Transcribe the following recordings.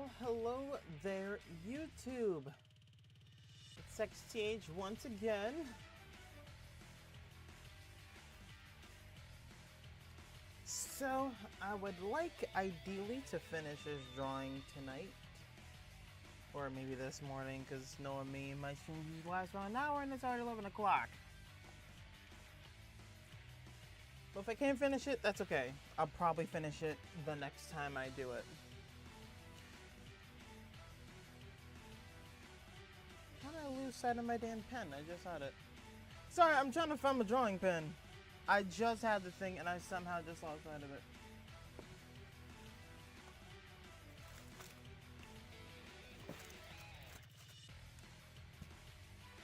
Well, hello there, YouTube. It's XTH once again. So, I would like, ideally, to finish this drawing tonight. Or maybe this morning, because knowing me, my stream lasts around an hour and it's already 11 o'clock. But if I can't finish it, that's okay. I'll probably finish it the next time I do it. How did I lose sight of my damn pen? I just had it. Sorry, I'm trying to find my drawing pen. I just had the thing and I somehow just lost sight of it.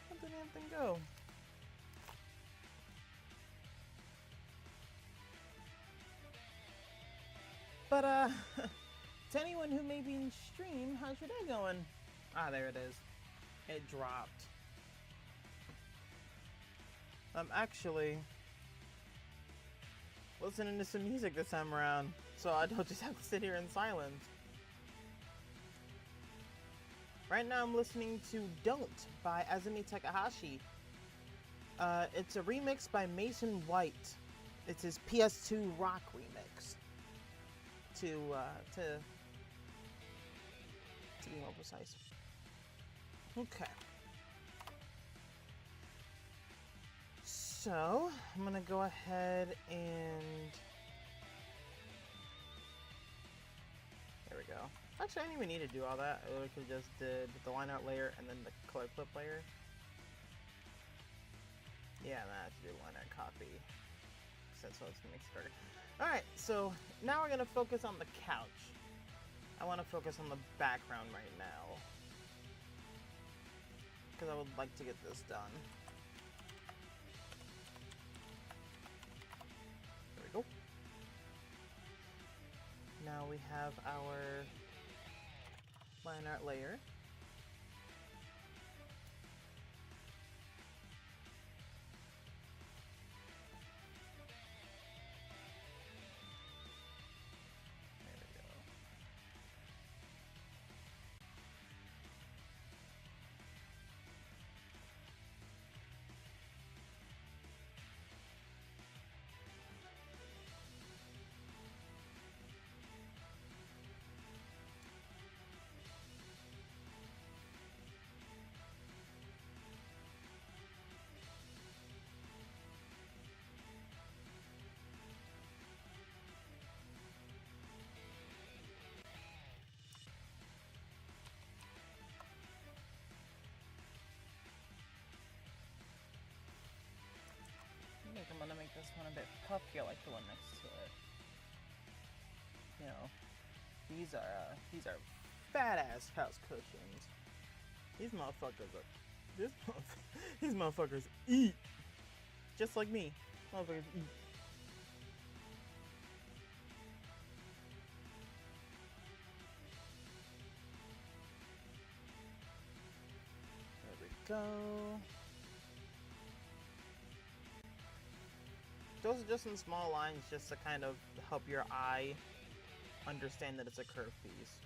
Where'd the damn thing go? But, to anyone who may be in stream, how's your day going? Ah, there it is. It dropped. I'm actually listening to some music this time around, so I don't just have to sit here in silence. Right now I'm listening to Don't by Azumi Takahashi. It's a remix by Mason White. It's his PS2 rock remix. To be more precise. Okay. So, I'm gonna go ahead and... There we go. Actually, I didn't even need to do all that. I literally just did the line art layer and then the color clip layer. Yeah, and I have to do line art copy. That's what it's gonna make started. Alright, so now we're gonna focus on the couch. I want to focus on the background right now, because I would like to get this done. There we go. Now we have our line art layer. I think I'm gonna make this one a bit puffier like the one next to it. You know, these are fat ass house cushions. These motherfuckers are these motherfuckers eat just like me. Motherfuckers eat. There we go. Those are just some small lines just to kind of help your eye understand that it's a curved piece.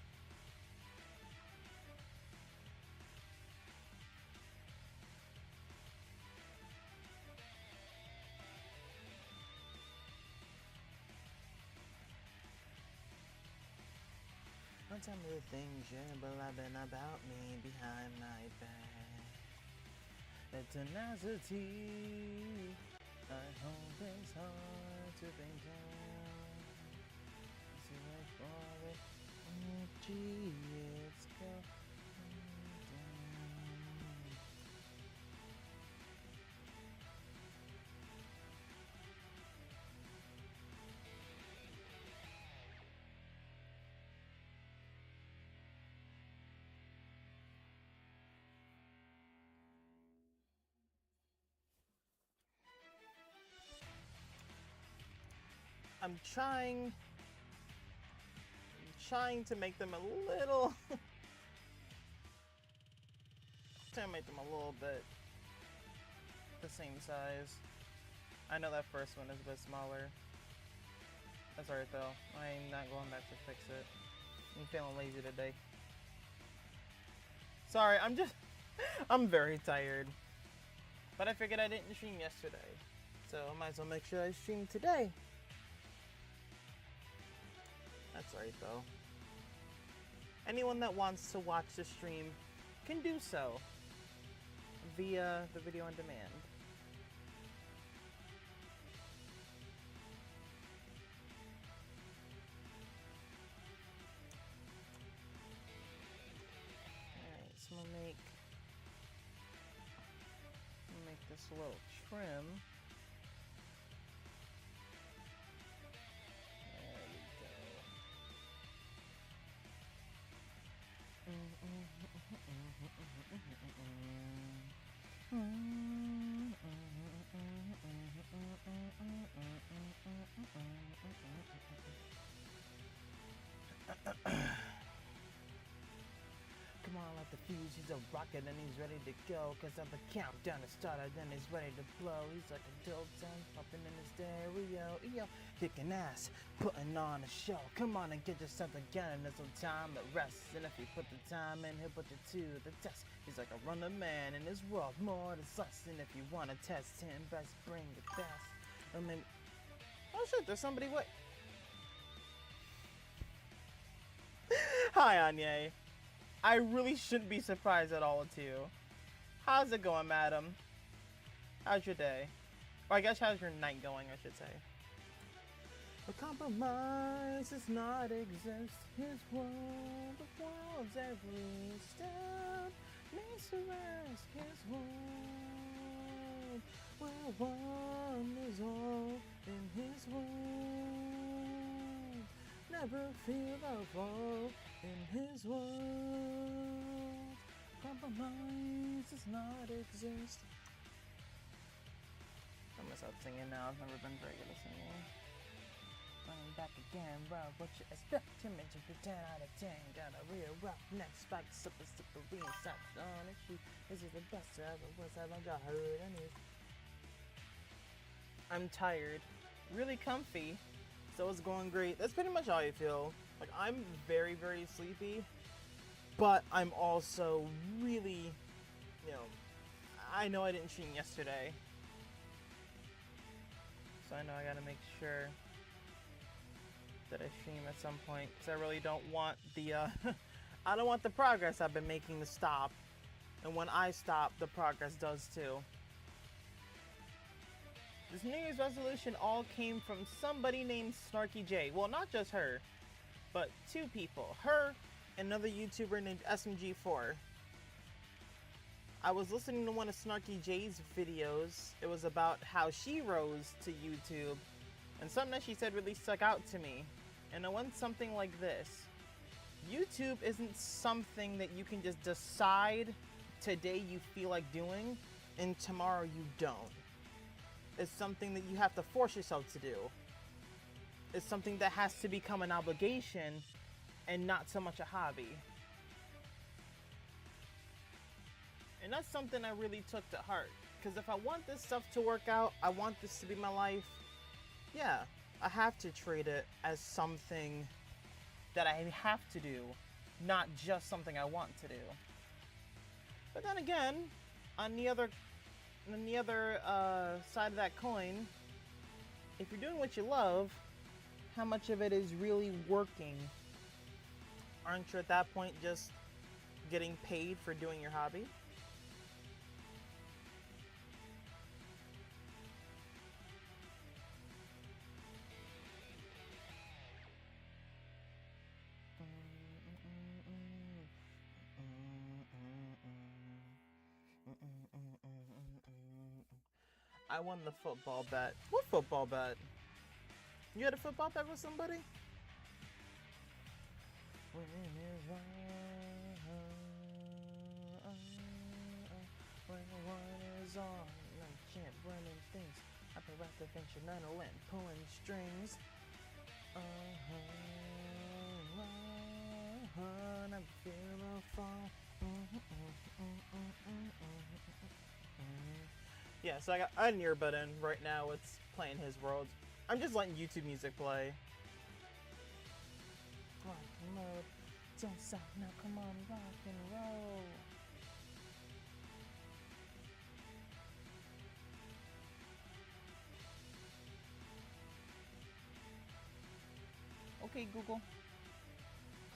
Don't tell me the things you're blabbing about me behind my back. The tenacity I hope it's hard to bring down. See my father, gee, it's going down. I'm trying to make them a little trying to make them a little bit the same size. I know that first one is a bit smaller. That's alright though. I'm not going back to fix it. I'm feeling lazy today. Sorry, I'm very tired. But I figured I didn't stream yesterday, so I might as well make sure I stream today. That's right, though. Anyone that wants to watch the stream can do so via the video on demand. Alright, so I'm gonna make this a little trim. There we go. Come on, let the fuse, he's a rocket and he's ready to go. Cause of the countdown has started, then he's ready to blow. He's like a dope sound popping in his stereo. Yo, kicking ass, putting on a show. Come on and get yourself together, there's no time to rest. And if you put the time in, he'll put you to the test. He's like a runner man in his world, more than less. And if you wanna test him, best bring it fast. I mean, oh shit, there's somebody what? Hi, Anye. I really shouldn't be surprised at all with you. How's it going, madam? How's your day? Or I guess how's your night going, I should say. A compromise does not exist. His world, the world's every step needs to rest. His world, where one is all in his world. Never feel the fall in his world. Compromise does not exist. I'm gonna stop singing now. I've never been very good at singing. Running back again, bro. What you expect? Timid to the 10 out of 10. Got a real rough neck, spike, super, slippery, and soft on it. This is the best I ever was. I haven't got hurt any. I'm tired. Really comfy. So it's going great. That's pretty much how I feel. Like, I'm very, very sleepy, but I'm also really, you know, I know I didn't stream yesterday. So I know I gotta make sure that I stream at some point, because I really don't want the, I don't want the progress I've been making to stop. And when I stop, the progress does too. This New Year's resolution all came from somebody named Snarky J. Well, not just her, but two people. Her and another YouTuber named SMG4. I was listening to one of Snarky J's videos. It was about how she rose to YouTube. And something that she said really stuck out to me. And it went something like this. YouTube isn't something that you can just decide today you feel like doing and tomorrow you don't. It's something that you have to force yourself to do. It's something that has to become an obligation and not so much a hobby. And that's something I really took to heart. Because if I want this stuff to work out, I want this to be my life, yeah, I have to treat it as something that I have to do, not just something I want to do. But then again, on the other side of that coin, if you're doing what you love, how much of it is really working? Aren't you at that point just getting paid for doing your hobby? I won the football bet. What football bet? You had a football bet with somebody? When one is on, I can't run in things. I forgot the instrumental and pulling strings. I feel a fall. Yeah, so I got an earbud in right now. It's playing His World. I'm just letting YouTube music play. Rock and mode, don't stop now, come on, rock and roll. Okay, Google.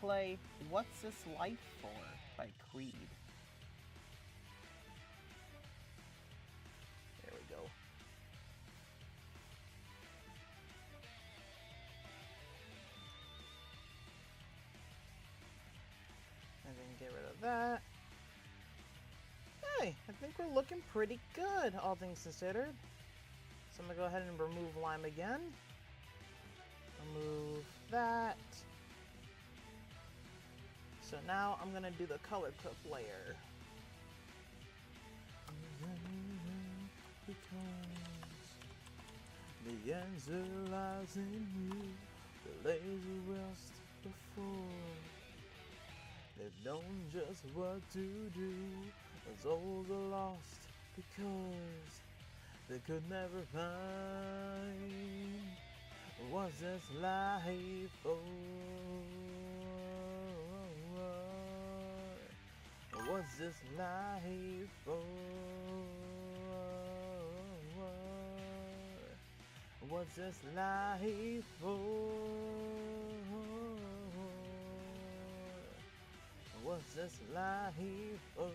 Play What's This Life For by Creed. There we go. And then get rid of that. Hey, I think we're looking pretty good, all things considered. So I'm gonna go ahead and remove lime again. Remove that. So now I'm gonna do the color clip layer. Because the answer lies in you. The lazy rest before. They've known just what to do. The souls are lost because they could never find what's this life for. What's this life for? What's this life for? What's this life for?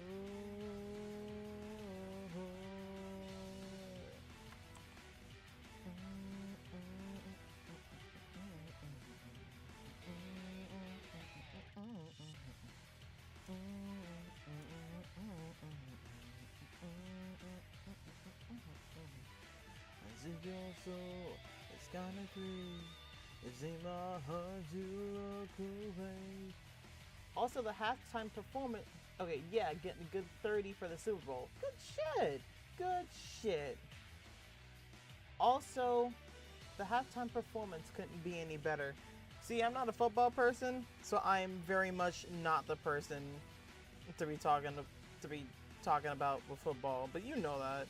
As if your soul is kinda free, it's in my heart to look away. Also, the halftime performance. Okay, yeah, getting a good 30 for the Super Bowl. Good shit. Good shit. Also, the halftime performance couldn't be any better. See, I'm not a football person, so I'm very much not the person to be talking about with football. But you know that.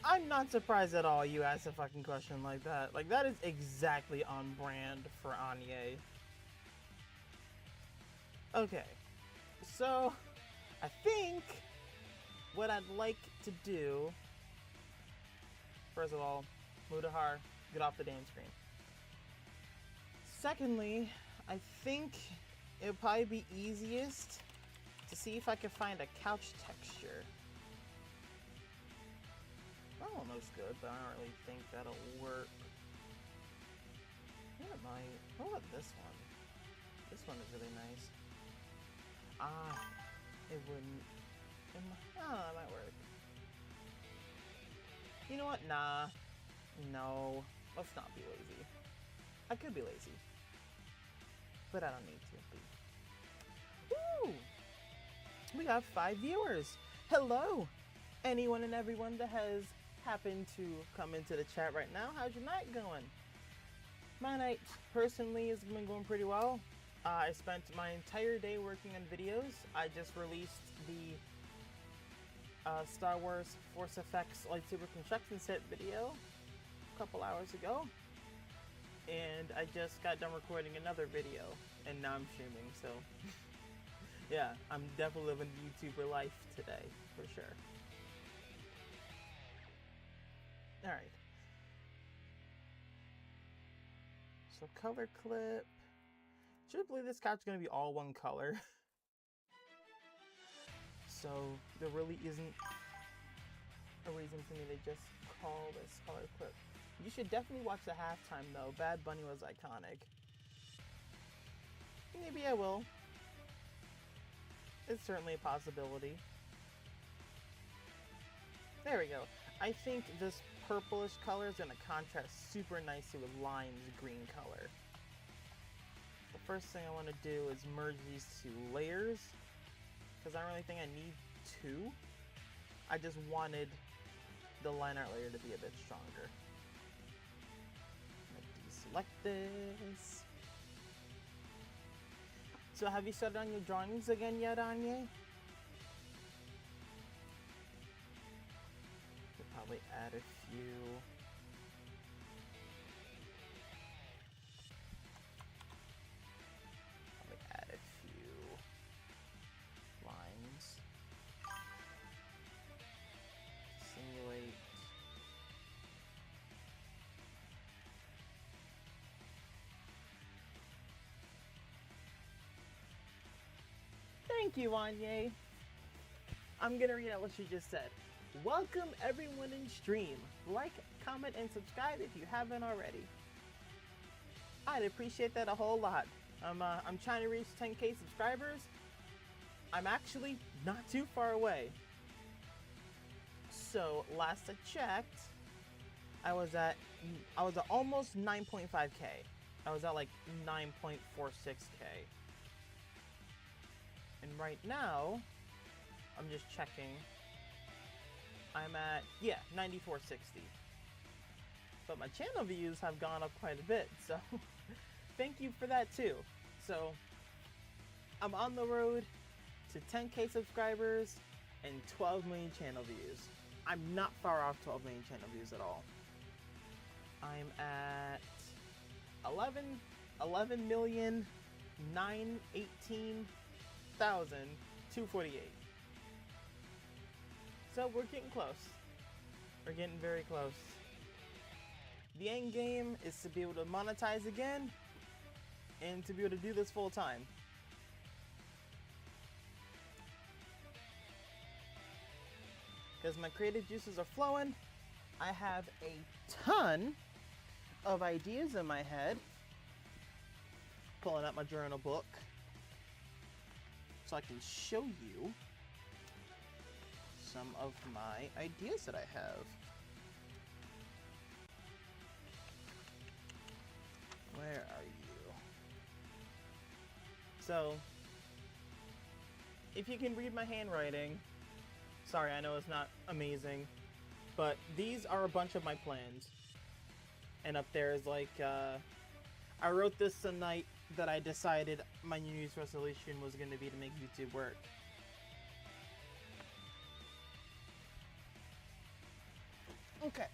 I'm not surprised at all you asked a fucking question like that. Like, that is exactly on brand for Anye. Okay. So, I think what I'd like to do... First of all, Mudahar, get off the damn screen. Secondly, I think it would probably be easiest to see if I can find a couch texture. That one looks good, but I don't really think that'll work. What might? What about this one? This one is really nice. It wouldn't. That might work. You know what? Nah. No. Let's not be lazy. I could be lazy. But I don't need to be. Woo! We have 5 viewers. Hello! Anyone and everyone that has happened to come into the chat right now. How's your night going? My night, personally, has been going pretty well. I spent my entire day working on videos. I just released the Star Wars Force Effects lightsaber construction set video a couple hours ago. And I just got done recording another video. And now I'm streaming, so... yeah, I'm definitely living YouTuber life today, for sure. Alright. So color clip. Truthfully, this couch is going to be all one color. So there really isn't a reason for me to just call this color clip. You should definitely watch the halftime though. Bad Bunny was iconic. Maybe I will. It's certainly a possibility. There we go. I think this purplish color is going to contrast super nicely with Lime's green color. The first thing I want to do is merge these two layers, because I don't really think I need two. I just wanted the line art layer to be a bit stronger. I'm going to deselect this. So have you started on your drawings again yet, Anye? Could probably add a few. Probably add a few lines. Simulate Thank you, Anye. I'm gonna read out what she just said. Welcome everyone in stream. Like, comment, and subscribe if you haven't already. I'd appreciate that a whole lot. I'm trying to reach 10K subscribers. I'm actually not too far away. So last I checked, I was at almost 9.5K. I was at like 9.46K. And right now, I'm just checking. I'm at, 9460. But my channel views have gone up quite a bit, so thank you for that too. So I'm on the road to 10K subscribers and 12 million channel views. I'm not far off 12 million channel views at all. I'm at 11,918,248. So we're getting close. We're getting very close. The end game is to be able to monetize again and to be able to do this full time. Because my creative juices are flowing. I have a ton of ideas in my head. Pulling out my journal book so I can show you some of my ideas that I have. Where are you? So, if you can read my handwriting, sorry, I know it's not amazing, but these are a bunch of my plans. And up there is like, I wrote this the night that I decided my New Year's resolution was going to be to make YouTube work. Okay.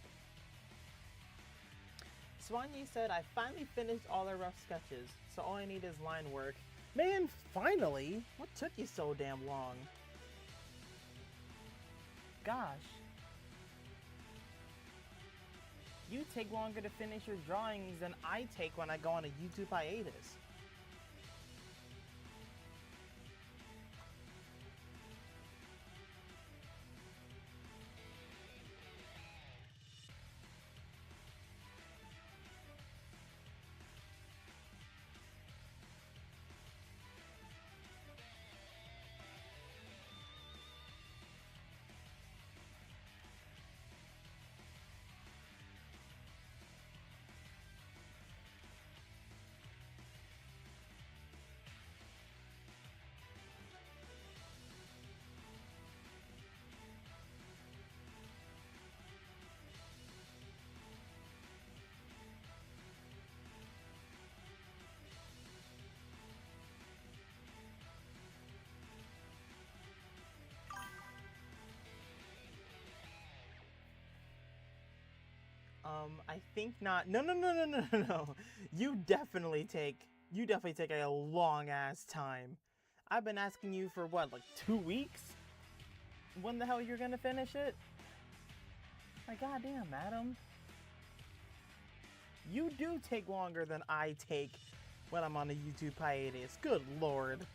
Swanye said, I finally finished all the rough sketches, so all I need is line work. Man, finally? What took you so damn long? Gosh. You take longer to finish your drawings than I take when I go on a YouTube hiatus. I think not. No. You definitely take a long ass time. I've been asking you for what, like 2 weeks? When the hell you're gonna finish it? My goddamn, madam. You do take longer than I take when I'm on a YouTube hiatus. Good lord.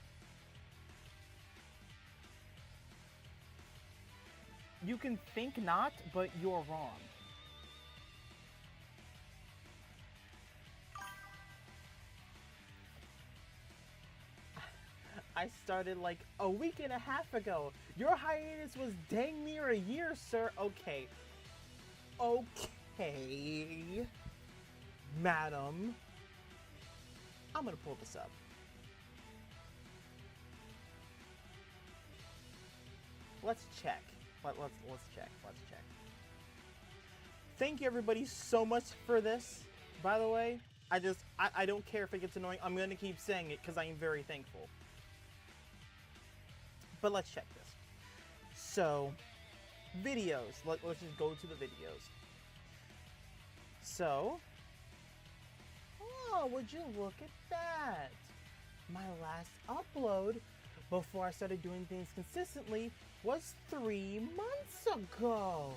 You can think not, but you're wrong. I started like a week and a half ago. Your hiatus was dang near a year, sir. Okay. Okay. Madam. I'm gonna pull this up. Let's check. Let's check. Let's check. Thank you everybody so much for this. By the way, I don't care if it gets annoying. I'm gonna keep saying it because I am very thankful. But let's check this. So, videos. Let's just go to the videos. So, oh, would you look at that? My last upload before I started doing things consistently was 3 months ago.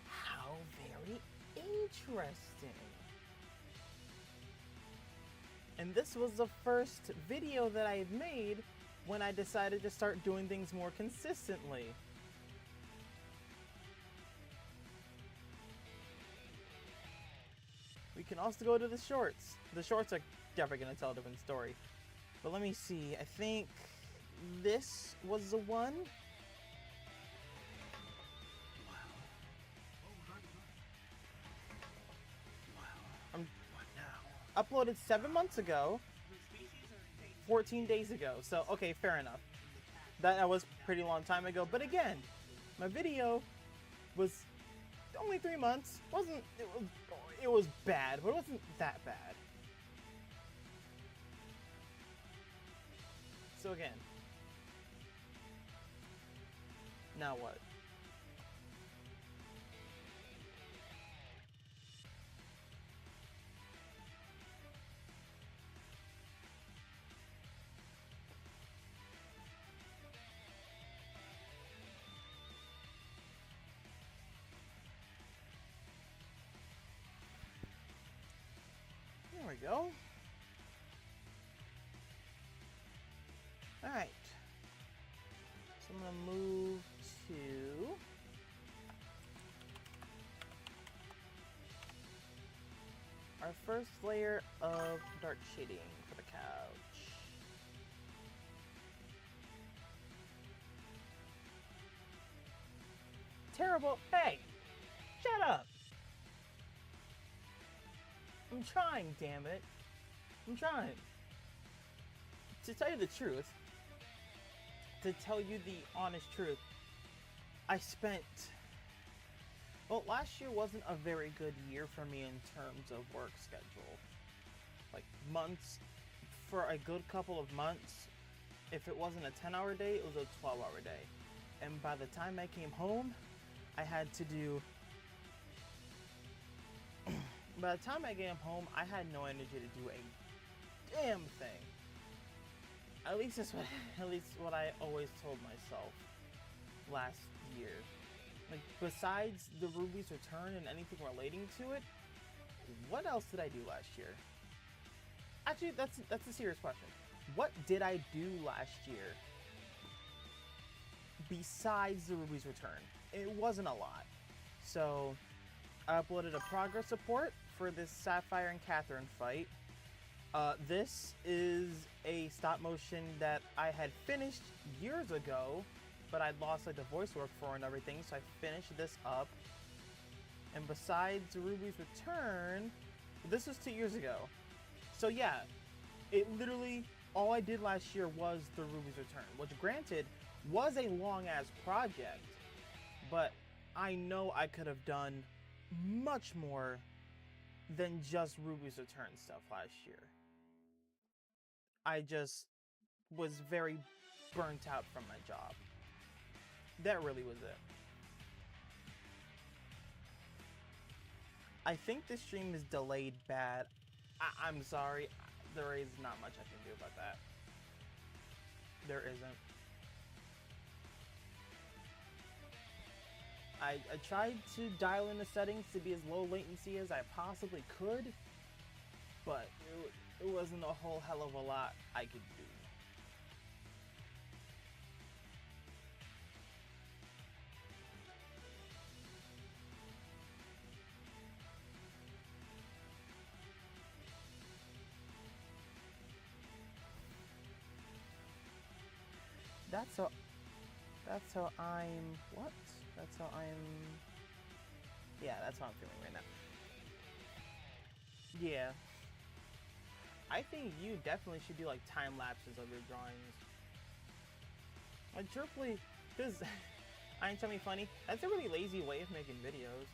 How very interesting. And this was the first video that I had made when I decided to start doing things more consistently. We can also go to the shorts. The shorts are definitely going to tell a different story. But let me see. I think this was the one. Uploaded 7 months ago, 14 days ago. So, okay, fair enough. That was a pretty long time ago. But again, my video was only 3 months. It was bad, but it wasn't that bad. So again, now what? There we go. Alright. So I'm gonna move to our first layer of dark shading for the couch. Terrible. Hey! Shut up! I'm trying, damn it. I'm trying. To tell you the truth, to tell you the honest truth, I spent... Well, last year wasn't a very good year for me in terms of work schedule. Like, months, for a good couple of months, if it wasn't a 10-hour day, it was a 12-hour day. And by the time I came home, I had to do... By the time I came home, I had no energy to do a damn thing. At least what I always told myself last year. Like, besides the Ruby's Return and anything relating to it, what else did I do last year? Actually, that's a serious question. What did I do last year besides the Ruby's Return? It wasn't a lot. So, I uploaded a progress report for this Sapphire and Catherine fight. This is a stop motion that I had finished years ago, but I'd lost like the voice work for and everything, so I finished this up. And besides Ruby's Return, this was 2 years ago. So yeah, it literally, all I did last year was the Ruby's Return, which granted was a long-ass project, but I know I could have done much more than just Ruby's Return stuff last year. I just was very burnt out from my job. That really was it. I think the stream is delayed bad. I'm sorry. There is not much I can do about that. There isn't. I tried to dial in the settings to be as low latency as I possibly could, but it wasn't a whole hell of a lot I could do. That's how I'm, what? That's how I'm, yeah, that's how I'm feeling right now. Yeah. I think you definitely should do like time lapses of your drawings. Like truthfully, because, I ain't tell me funny, that's a really lazy way of making videos.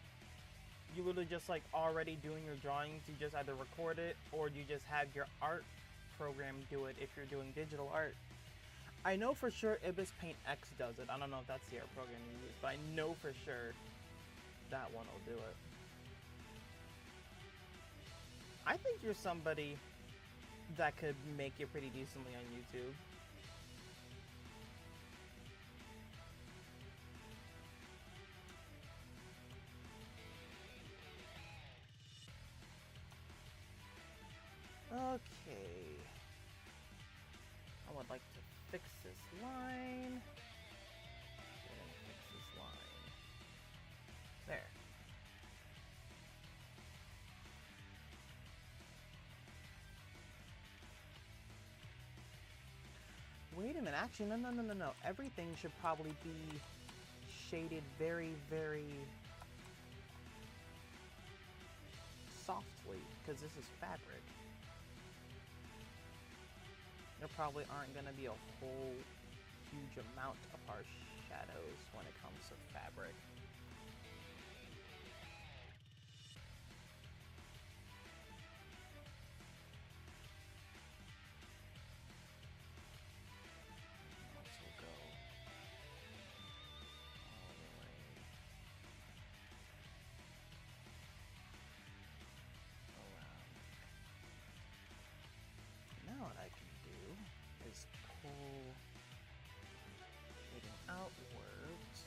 You literally just like already doing your drawings, you just either record it or you just have your art program do it if you're doing digital art. I know for sure Ibis Paint X does it. I don't know if that's the art program you use, but I know for sure that one will do it. I think you're somebody that could make it pretty decently on YouTube. Okay. I I would like to fix this line. We're gonna fix this line. There. Wait a minute, actually, no. Everything should probably be shaded very, very softly, because this is fabric. There probably aren't going to be a whole huge amount of harsh shadows when it comes to fabric. Also go all the way around. Now what I can do is pull shading outwards.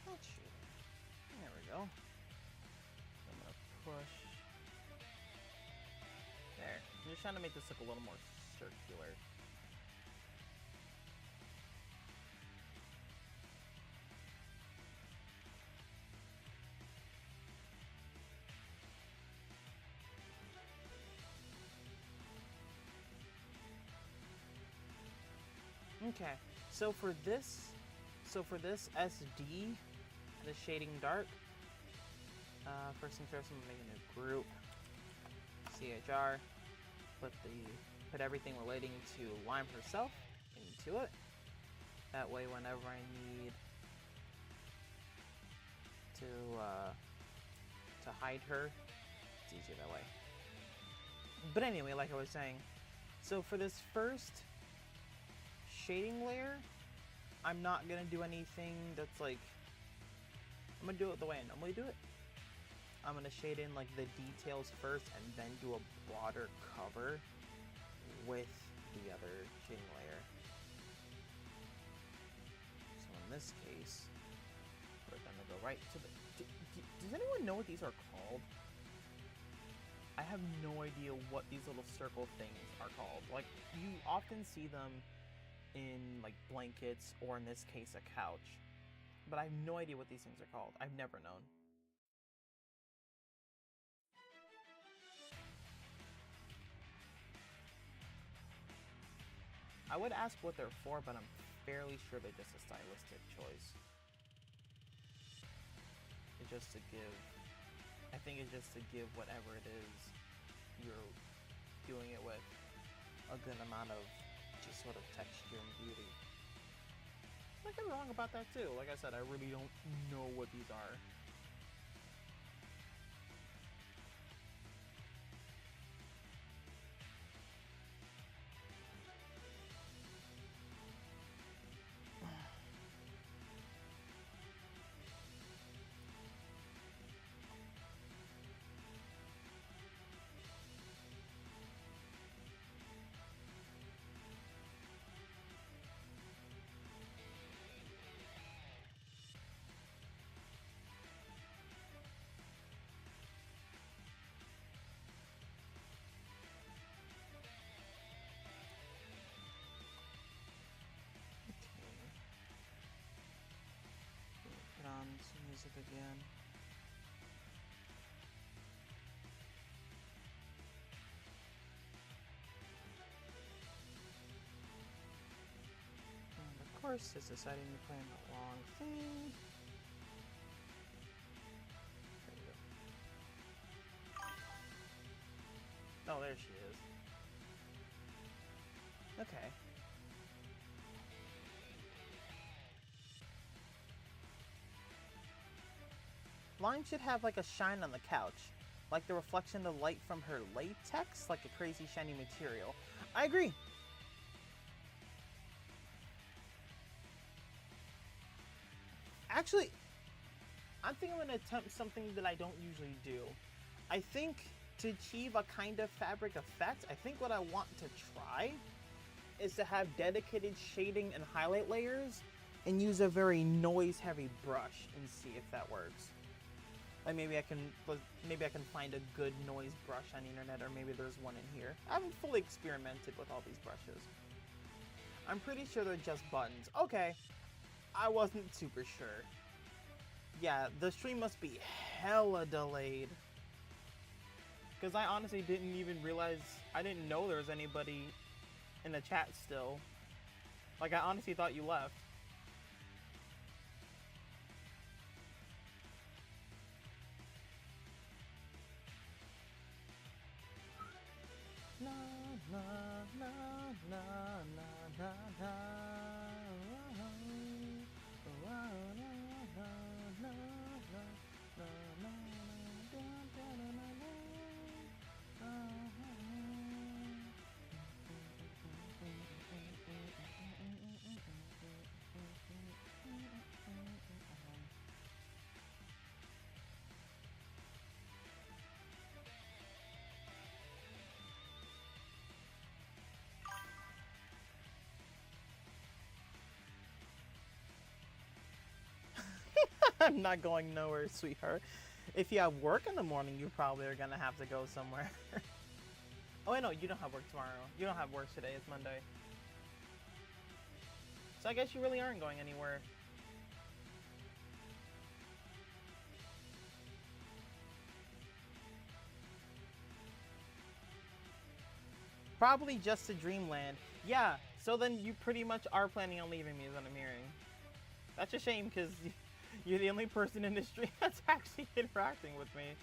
That shading. There we go. I'm gonna push. There. I'm just trying to make this look a little more circular. Okay, so for this SD, the shading dark, first things first, I'm gonna make a new group, CHR, put everything relating to Lime herself into it. That way, whenever I need to hide her, it's easier that way. But anyway, like I was saying, so for this first shading layer, I'm not gonna do anything that's like, I'm gonna do it the way I normally do it. I'm gonna shade in like the details first and then do a broader cover with the other shading layer. So in this case, we're gonna go right to the, does anyone know what these are called? I have no idea what these little circle things are called. Like, you often see them in like blankets, or in this case a couch, but I have no idea what these things are called. I've never known. I would ask what they're for, but I'm fairly sure they're just a stylistic choice. It's just to give, I think it's just to give whatever it is you're doing it with a good amount of just sort of texture and beauty. I could be wrong about that too. Like I said, I really don't know what these are. Put on some music again. And of course, it's deciding to play the wrong thing. There we go. Oh, there she is. Okay. Lime should have like a shine on the couch, like the reflection of light from her latex, like a crazy shiny material. I agree. Actually, I think I'm gonna attempt something that I don't usually do. I think to achieve a kind of fabric effect, I think what I want to try is to have dedicated shading and highlight layers and use a very noise-heavy brush and see if that works. Like maybe I can find a good noise brush on the internet, or maybe there's one in here. I haven't fully experimented with all these brushes. I'm pretty sure they're just buttons. Okay, I wasn't super sure. Yeah, the stream must be hella delayed. Because I honestly didn't even realize, I didn't know there was anybody in the chat still. Like, I honestly thought you left. Na na na na na na na. I'm not going nowhere, sweetheart. If you have work in the morning, you probably are gonna have to go somewhere. Oh, wait, no, you don't have work tomorrow. You don't have work today, it's Monday. So I guess you really aren't going anywhere. Probably just to Dreamland. Yeah, so then you pretty much are planning on leaving me, is what I'm hearing. That's a shame, because you're the only person in this stream that's actually interacting with me.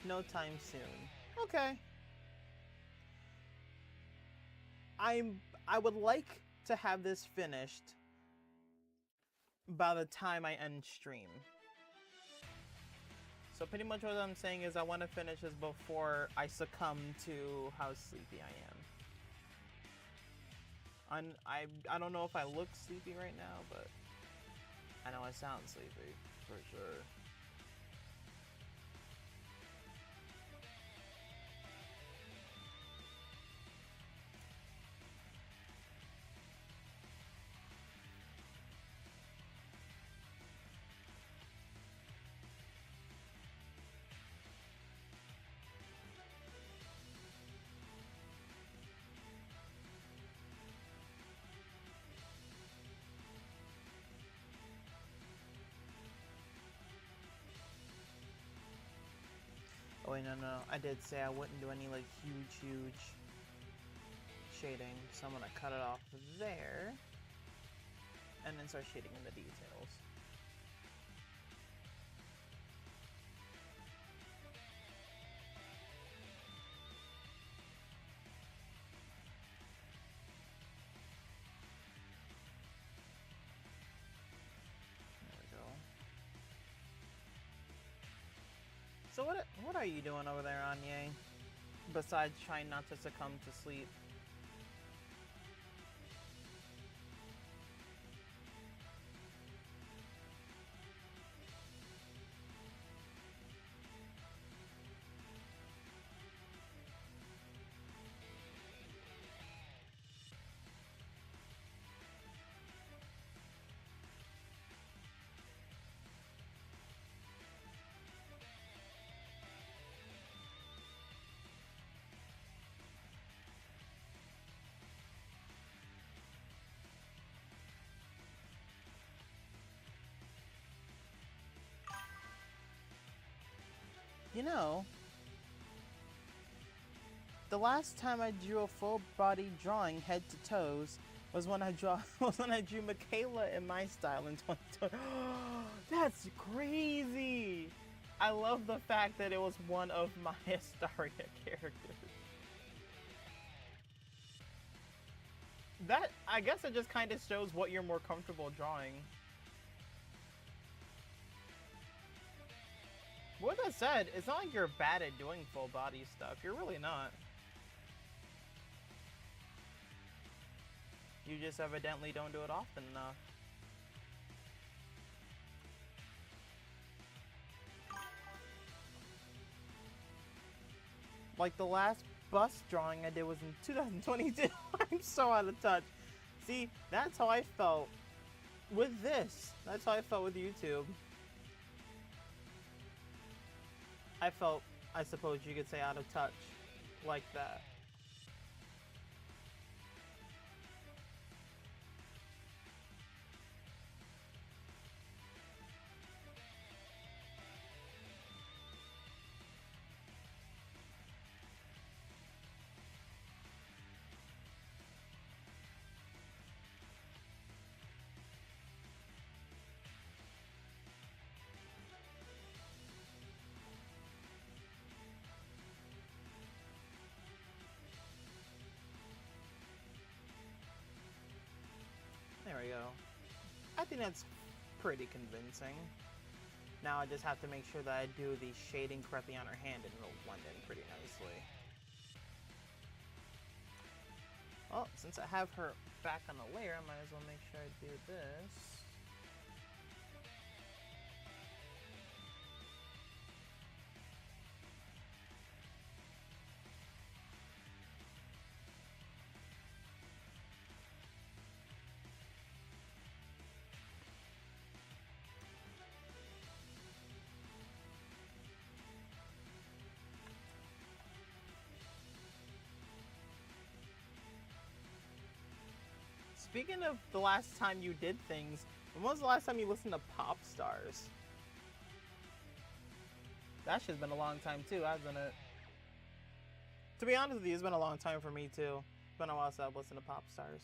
No time soon. Okay. I would like to have this finished by the time I end stream. So pretty much what I'm saying is I want to finish this before I succumb to how sleepy I am. I don't know if I look sleepy right now, but I know I sound sleepy, for sure. Oh wait, no, I did say I wouldn't do any like huge shading, so I'm gonna cut it off there and then start shading in the details. So what are you doing over there, Anye? Besides trying not to succumb to sleep? You know, the last time I drew a full body drawing head to toes was when I drew Michaela in my style in 2020. That's crazy. I love the fact that it was one of my Astaria characters. That, I guess it just kind of shows what you're more comfortable drawing. With that said, it's not like you're bad at doing full body stuff. You're really not. You just evidently don't do it often enough. Like the last bust drawing I did was in 2022. I'm so out of touch. See, that's how I felt with this. That's how I felt with YouTube. I felt, I suppose you could say, out of touch like that. There we go. I think that's pretty convincing. Now I just have to make sure that I do the shading correctly on her hand and it'll blend in pretty nicely. Well, since I have her back on the layer, I might as well make sure I do this. Speaking of the last time you did things, when was the last time you listened to pop stars? That shit's been a long time too, hasn't it? To be honest with you, it's been a long time for me too. It's been a while since I've listened to pop stars.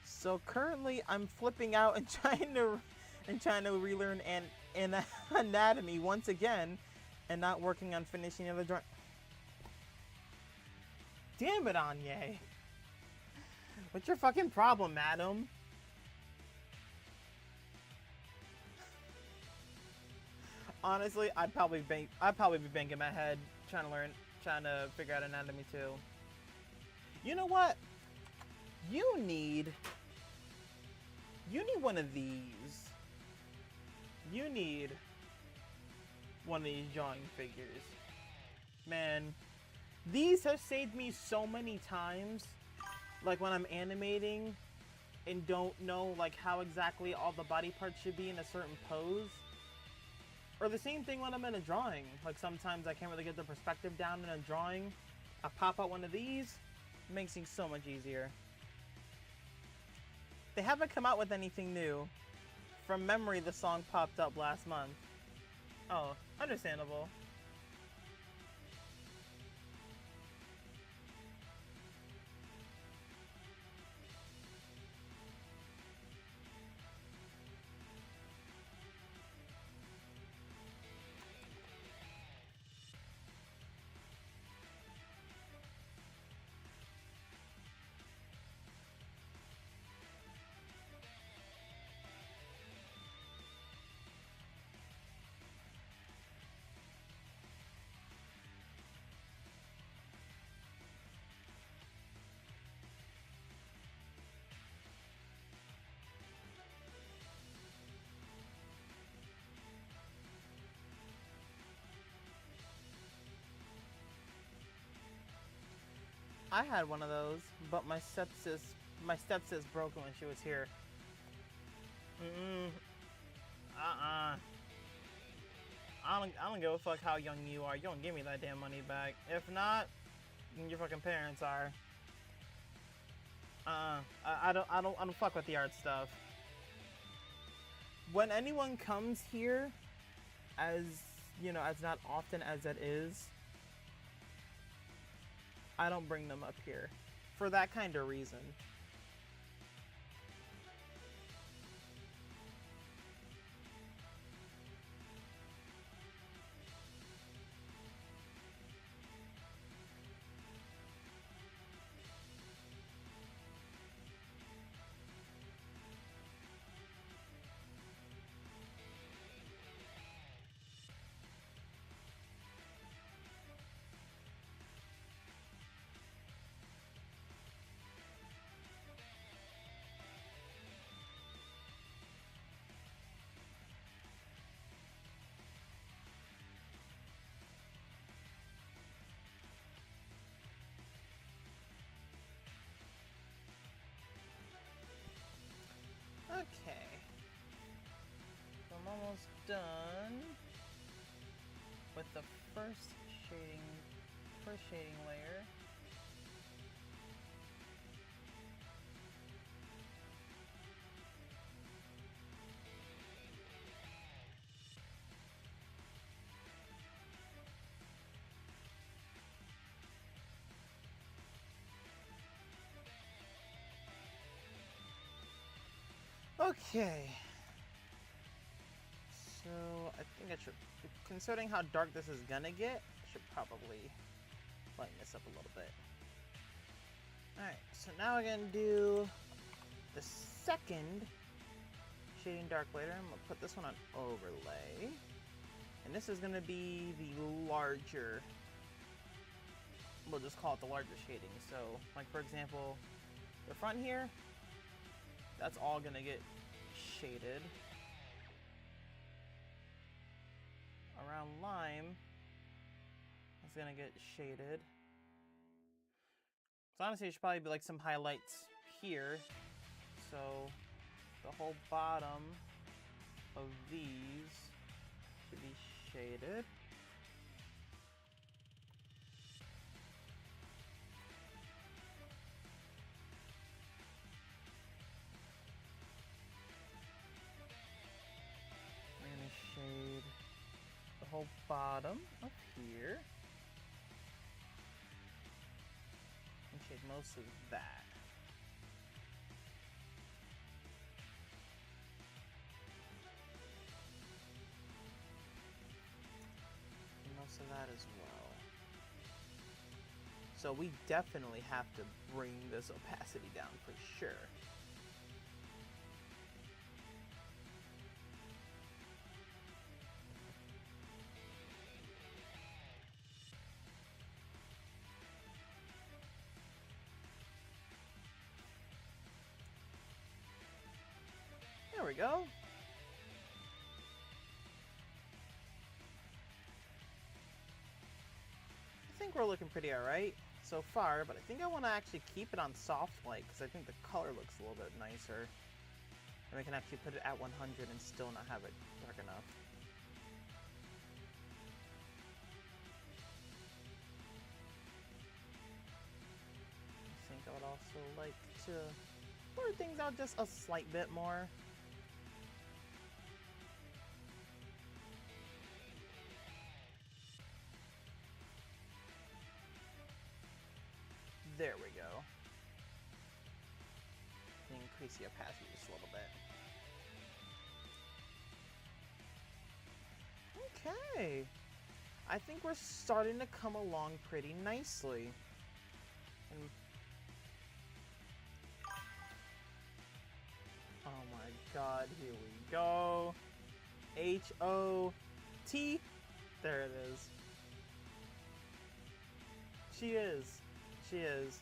So currently, I'm flipping out and trying to relearn an anatomy once again, and not working on finishing the other drawing. Damn it, Anye! What's your fucking problem, madam? Honestly, I'd probably be banging my head trying to figure out anatomy too. You know what? You need one of these. You need one of these drawing figures. Man, these have saved me so many times. Like when I'm animating and don't know like how exactly all the body parts should be in a certain pose. Or the same thing when I'm in a drawing. Like sometimes I can't really get the perspective down in a drawing. I pop out one of these. It makes things so much easier. They haven't come out with anything new. From memory, the song popped up last month. Oh, understandable. I had one of those, but my stepsis broke when she was here. I don't give a fuck how young you are. You don't give me that damn money back. If not, your fucking parents are. I don't fuck with the art stuff. When anyone comes here, as you know, as not often as it is, I don't bring them up here for that kind of reason. Okay. So I'm almost done with the first shading layer. Okay. So I think I should, considering how dark this is gonna get, I should probably lighten this up a little bit. Alright, so now we're gonna do the second shading dark layer. I'm gonna put this one on overlay. And this is gonna be the larger, we'll just call it the larger shading. So, like for example, the front here, that's all gonna get shaded. Around lime, it's gonna get shaded. So honestly, it should probably be like some highlights here. So the whole bottom of these should be shaded. We're gonna shade the whole bottom up here. And shade most of that. And most of that as well. So we definitely have to bring this opacity down for sure. There we go. I think we're looking pretty alright so far, but I think I want to actually keep it on soft light because I think the color looks a little bit nicer. And we can actually put it at 100 and still not have it dark enough. I think I would also like to blur things out just a slight bit more. There we go. Increase the opacity just a little bit. Okay. I think we're starting to come along pretty nicely. And oh my god, here we go. H-O-T. There it is. She is. She is.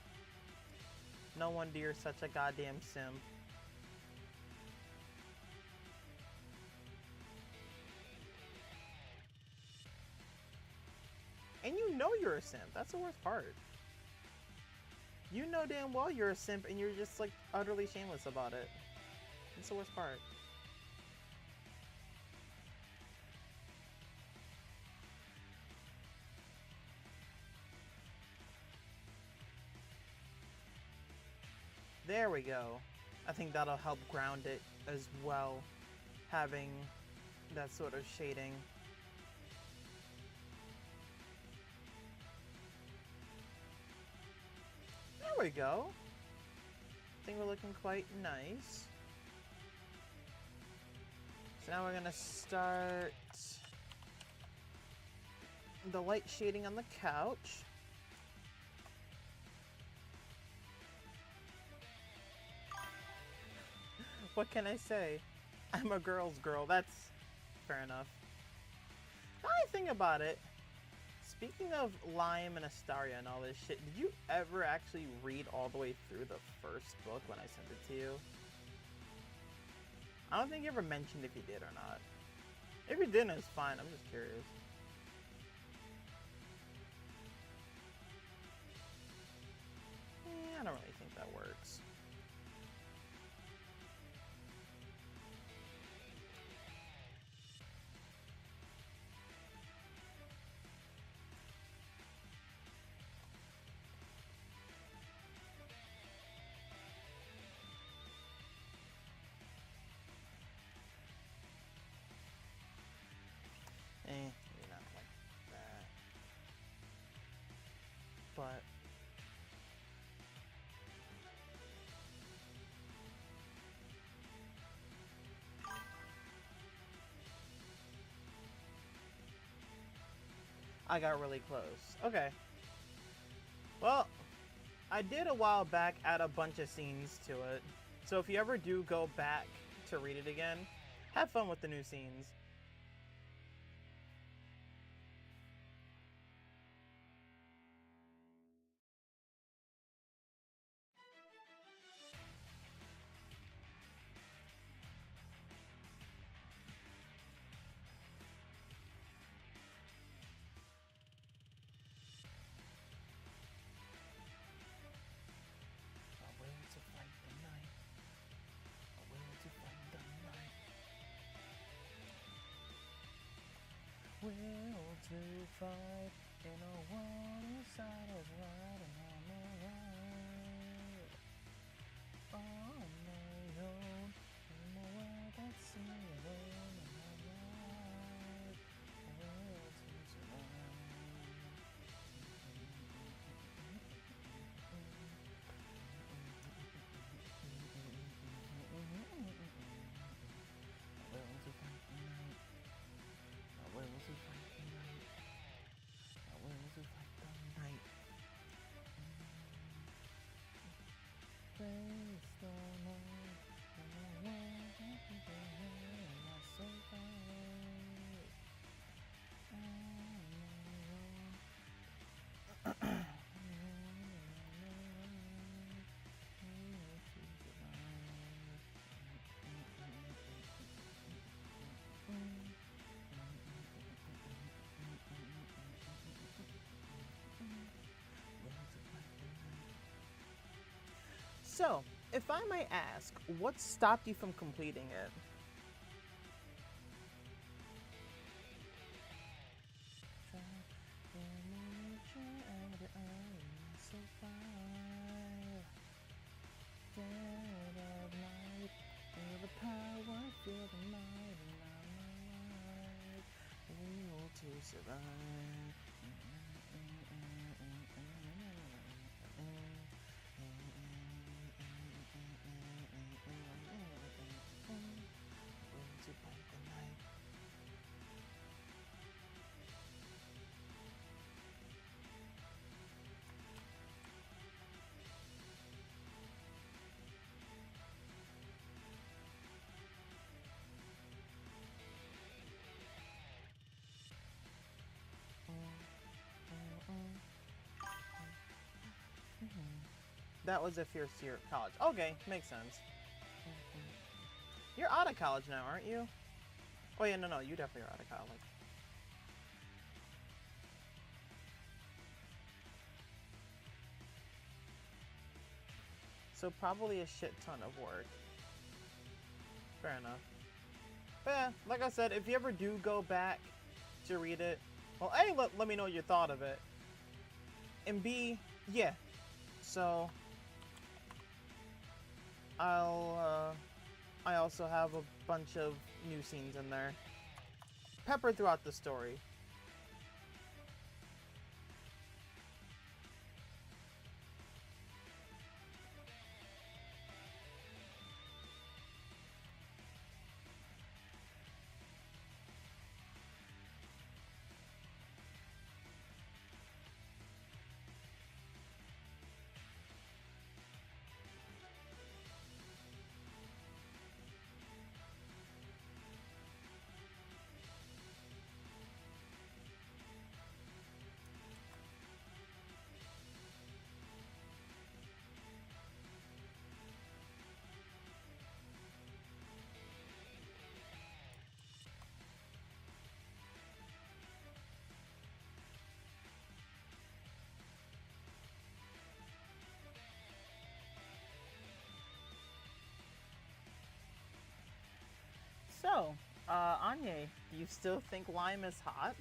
No wonder you're such a goddamn simp. And you know you're a simp. That's the worst part. You know damn well you're a simp and you're just like utterly shameless about it. That's the worst part. There we go. I think that'll help ground it as well, having that sort of shading. There we go. I think we're looking quite nice. So now we're gonna start the light shading on the couch. What can I say? I'm a girl's girl. That's fair enough. Now I think about it, speaking of Lime and Astaria and all this shit, did you ever actually read all the way through the first book when I sent it to you? I don't think you ever mentioned if you did or not. If you didn't, it's fine. I'm just curious. I don't really think that works. Maybe not like that. But I got really close. Okay. Well, I did a while back add a bunch of scenes to it. So if you ever do go back to read it again, have fun with the new scenes. Will to fight in a one side is right and I'm alright. On my own, in the world that's me alone and I'm right. Will to survive. So, if I might ask, what stopped you from completing it? That was if you're still at college. Okay, makes sense. You're out of college now, aren't you? Oh yeah, no, you definitely are out of college. So probably a shit ton of work. Fair enough. But yeah, like I said, if you ever do go back to read it, well, A, let me know your thought of it. And B, yeah. So I also have a bunch of new scenes in there, peppered throughout the story. So, Anya, do you still think Lime is hot?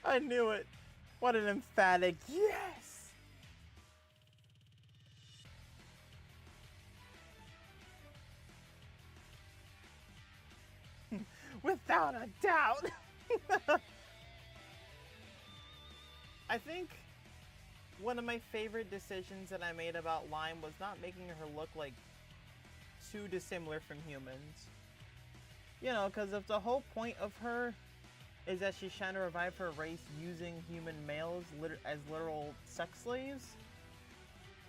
I knew it. What an emphatic yes! Without a doubt. I think one of my favorite decisions that I made about Lime was not making her look like too dissimilar from humans. You know, because if the whole point of her is that she's trying to revive her race using human males as literal sex slaves,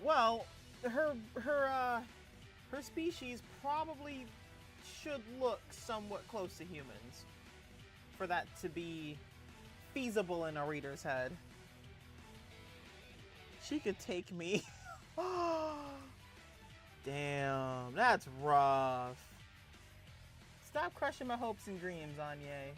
well, her species probably should look somewhat close to humans for that to be feasible in a reader's head. She could take me. Damn, that's rough. Stop crushing my hopes and dreams, Anya.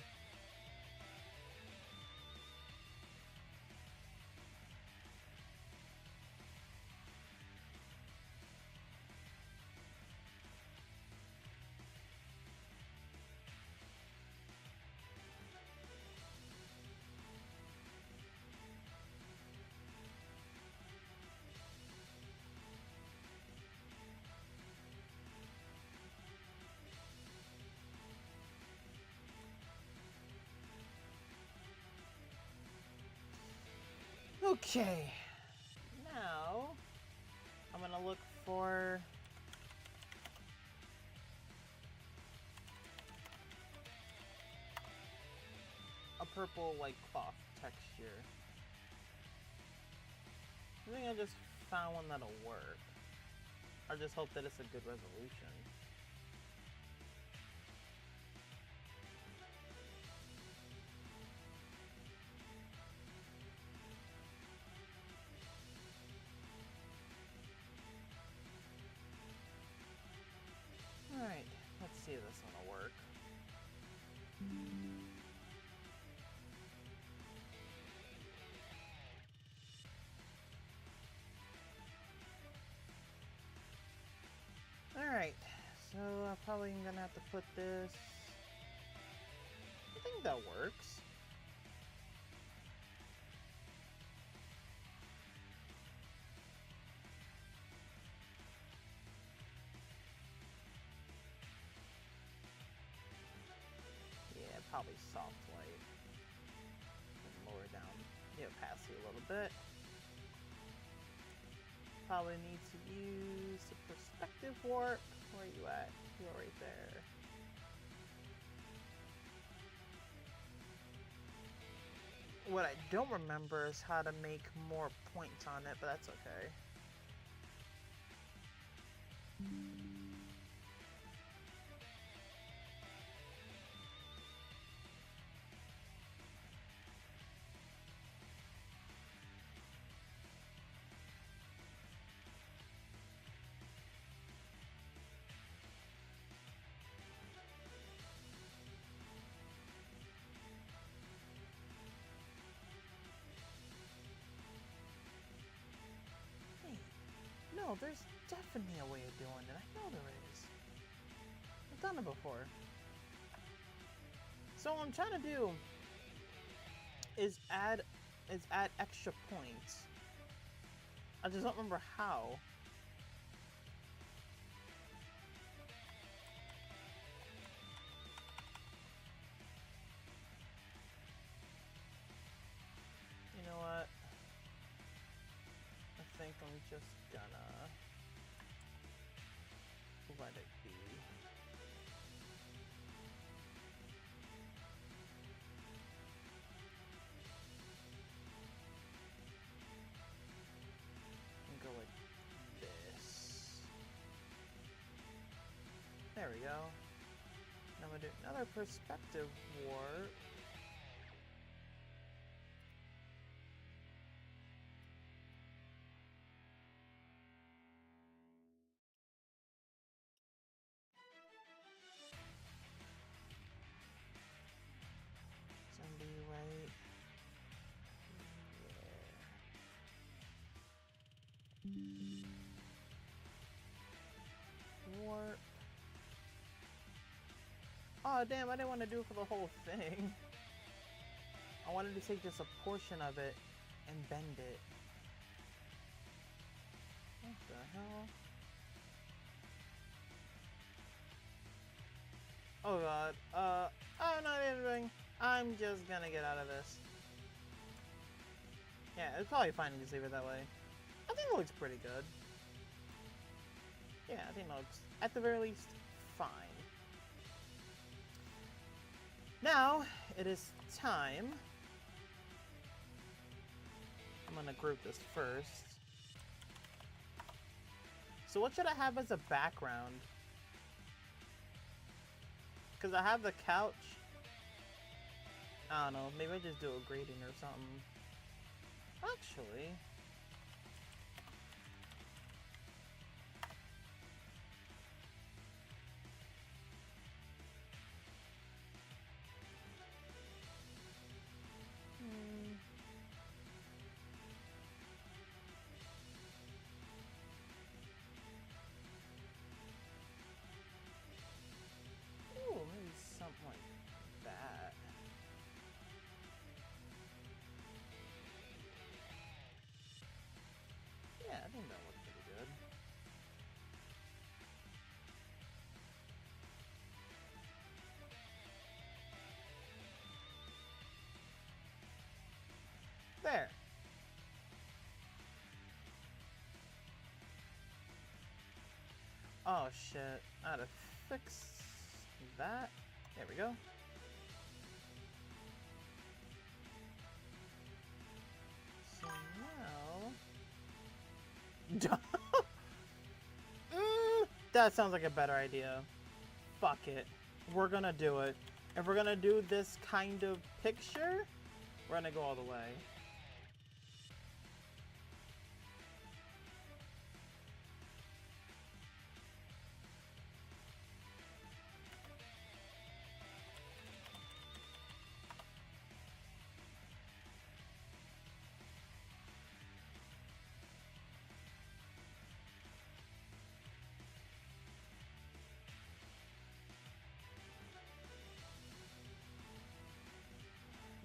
Okay, now I'm gonna look for a purple like cloth texture. I think I just found one that'll work. I just hope that it's a good resolution. Alright, let's see if this one will work. Alright, so I probably am gonna have to put this... I think that works. Yeah, probably soft light. And lower down the opacity a little bit. Probably need to use the perspective warp. Where are you at? You're right there. What I don't remember is how to make more points on it, but that's okay. No, there's definitely a way of doing it. I know there is. I've done it before. So what I'm trying to do is add extra points. I just don't remember how. You know what? I think I'm just gonna let it be. And go like this. There we go. Now I'm gonna do another perspective warp. Zombie right there. Warp. Oh damn, I didn't want to do it for the whole thing. I wanted to take just a portion of it and bend it. What the hell? Oh god. I'm not anything. I'm just gonna get out of this. Yeah, it's probably fine to just leave it that way. I think it looks pretty good. Yeah, I think it looks, at the very least, fine. Now, it is time. I'm gonna group this first. So what should I have as a background? Because I have the couch. I don't know, maybe I just do a grating or something. Actually... Ooh, maybe something like that. Yeah, I think that looks pretty good. There. Oh shit, I had to fix that. There we go. So now... that sounds like a better idea. Fuck it. We're gonna do it. If we're gonna do this kind of picture, we're gonna go all the way.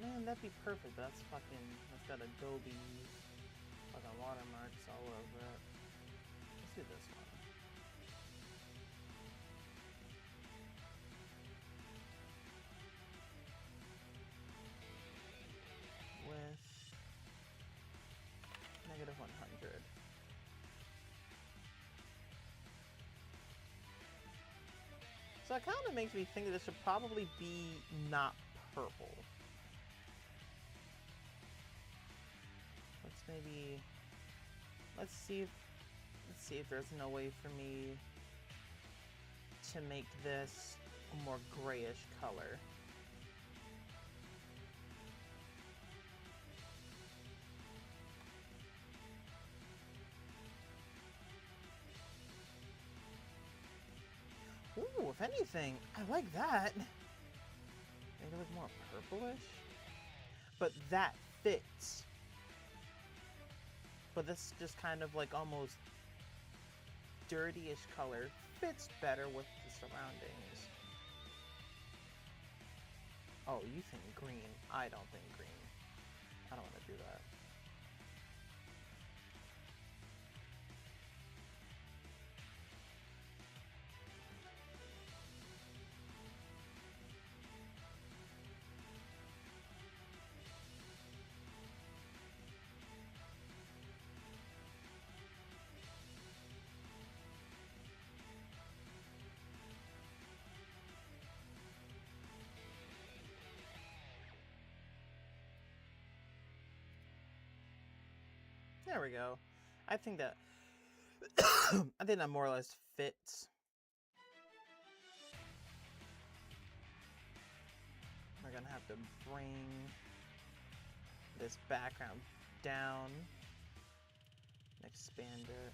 Man, that'd be perfect. That's fucking... That's got Adobe fucking watermarks all over it. Let's do this one. With... -100. So it kind of makes me think that it should probably be not purple. Let's see if there's no way for me to make this a more grayish color. Ooh, if anything, I like that. Make it look more purplish. But that fits. But this is just kind of like almost dirtyish color fits better with the surroundings. Oh, you think green. I don't think green. I don't want to do that. There we go. I think that I think that more or less fits. We're gonna have to bring this background down, expand it.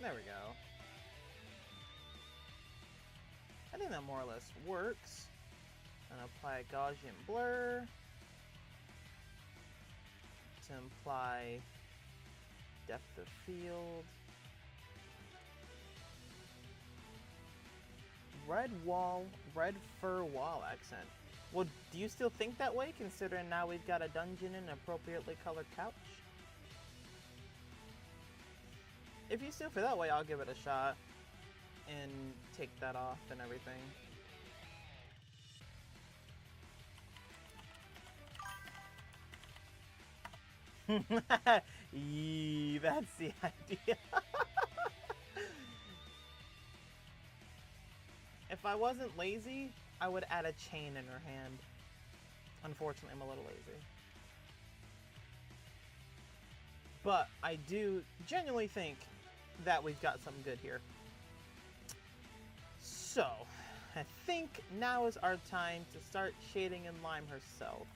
There we go. I think that more or less works. And apply a Gaussian blur to imply depth of field. Red wall, red fur wall accent. Well, do you still think that way, considering now we've got a dungeon and an appropriately colored couch? If you still feel that way, I'll give it a shot and take that off and everything. Yee, that's the idea. If I wasn't lazy, I would add a chain in her hand. Unfortunately, I'm a little lazy. But I do genuinely think that we've got something good here. So, I think now is our time to start shading in Lime herself.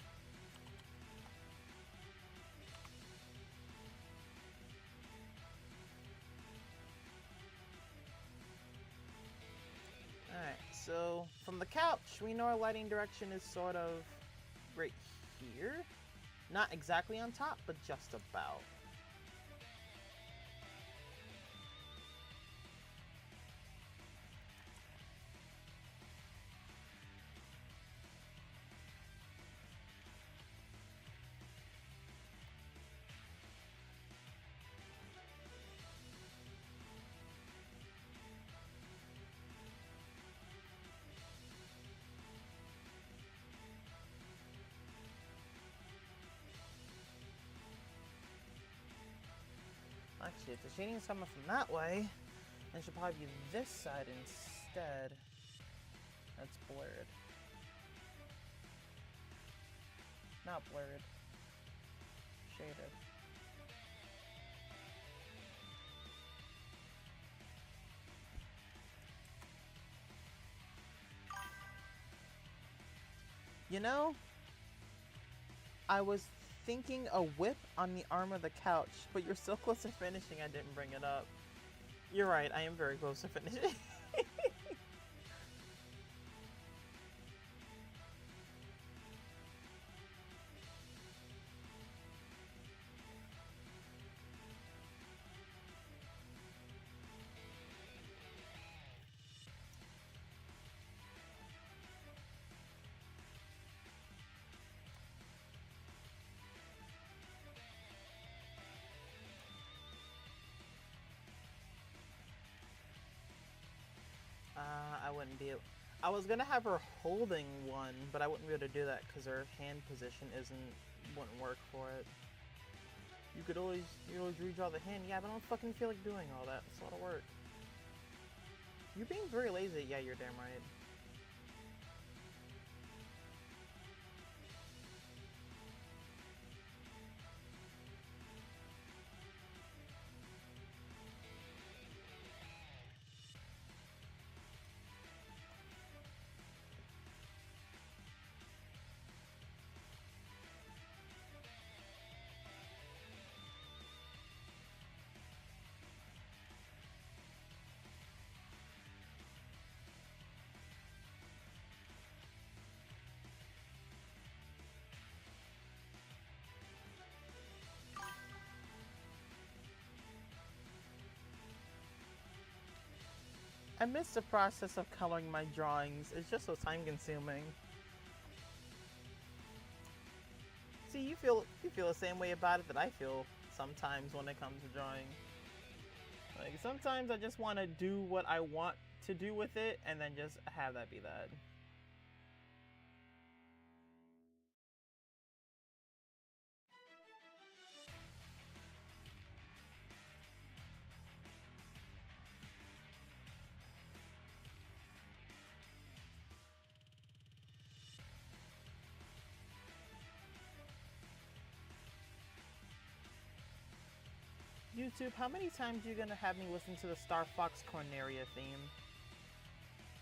Alright, so from the couch, we know our lighting direction is sort of right here. Not exactly on top, but just about. Actually, if the shading's coming from that way, then it should probably be this side instead. That's blurred. Not blurred. Shaded. You know, I was thinking a whip on the arm of the couch, but you're so close to finishing I didn't bring it up. You're right, I am very close to finishing. I wouldn't be able... I was gonna have her holding one, but I wouldn't be able to do that because her hand position wouldn't work for it. You could always redraw the hand. Yeah, but I don't fucking feel like doing all that. It's a lot of work. You're being very lazy. Yeah, you're damn right. I miss the process of coloring my drawings. It's just so time consuming. See, you feel the same way about it that I feel sometimes when it comes to drawing. Like, sometimes I just want to do what I want to do with it and then just have that be that. YouTube, how many times are you gonna have me listen to the Star Fox Corneria theme?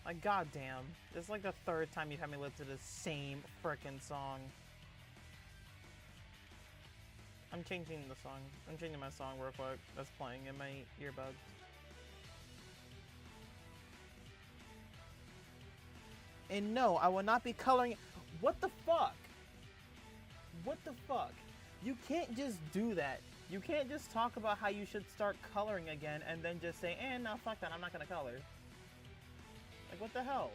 Like, goddamn. It's like the third time you've had me listen to the same frickin' song. I'm changing the song. I'm changing my song real quick. That's playing in my earbuds. And no, I will not be coloring. What the fuck? What the fuck? You can't just do that. You can't just talk about how you should start coloring again and then just say, no, fuck that, I'm not gonna color. Like, what the hell?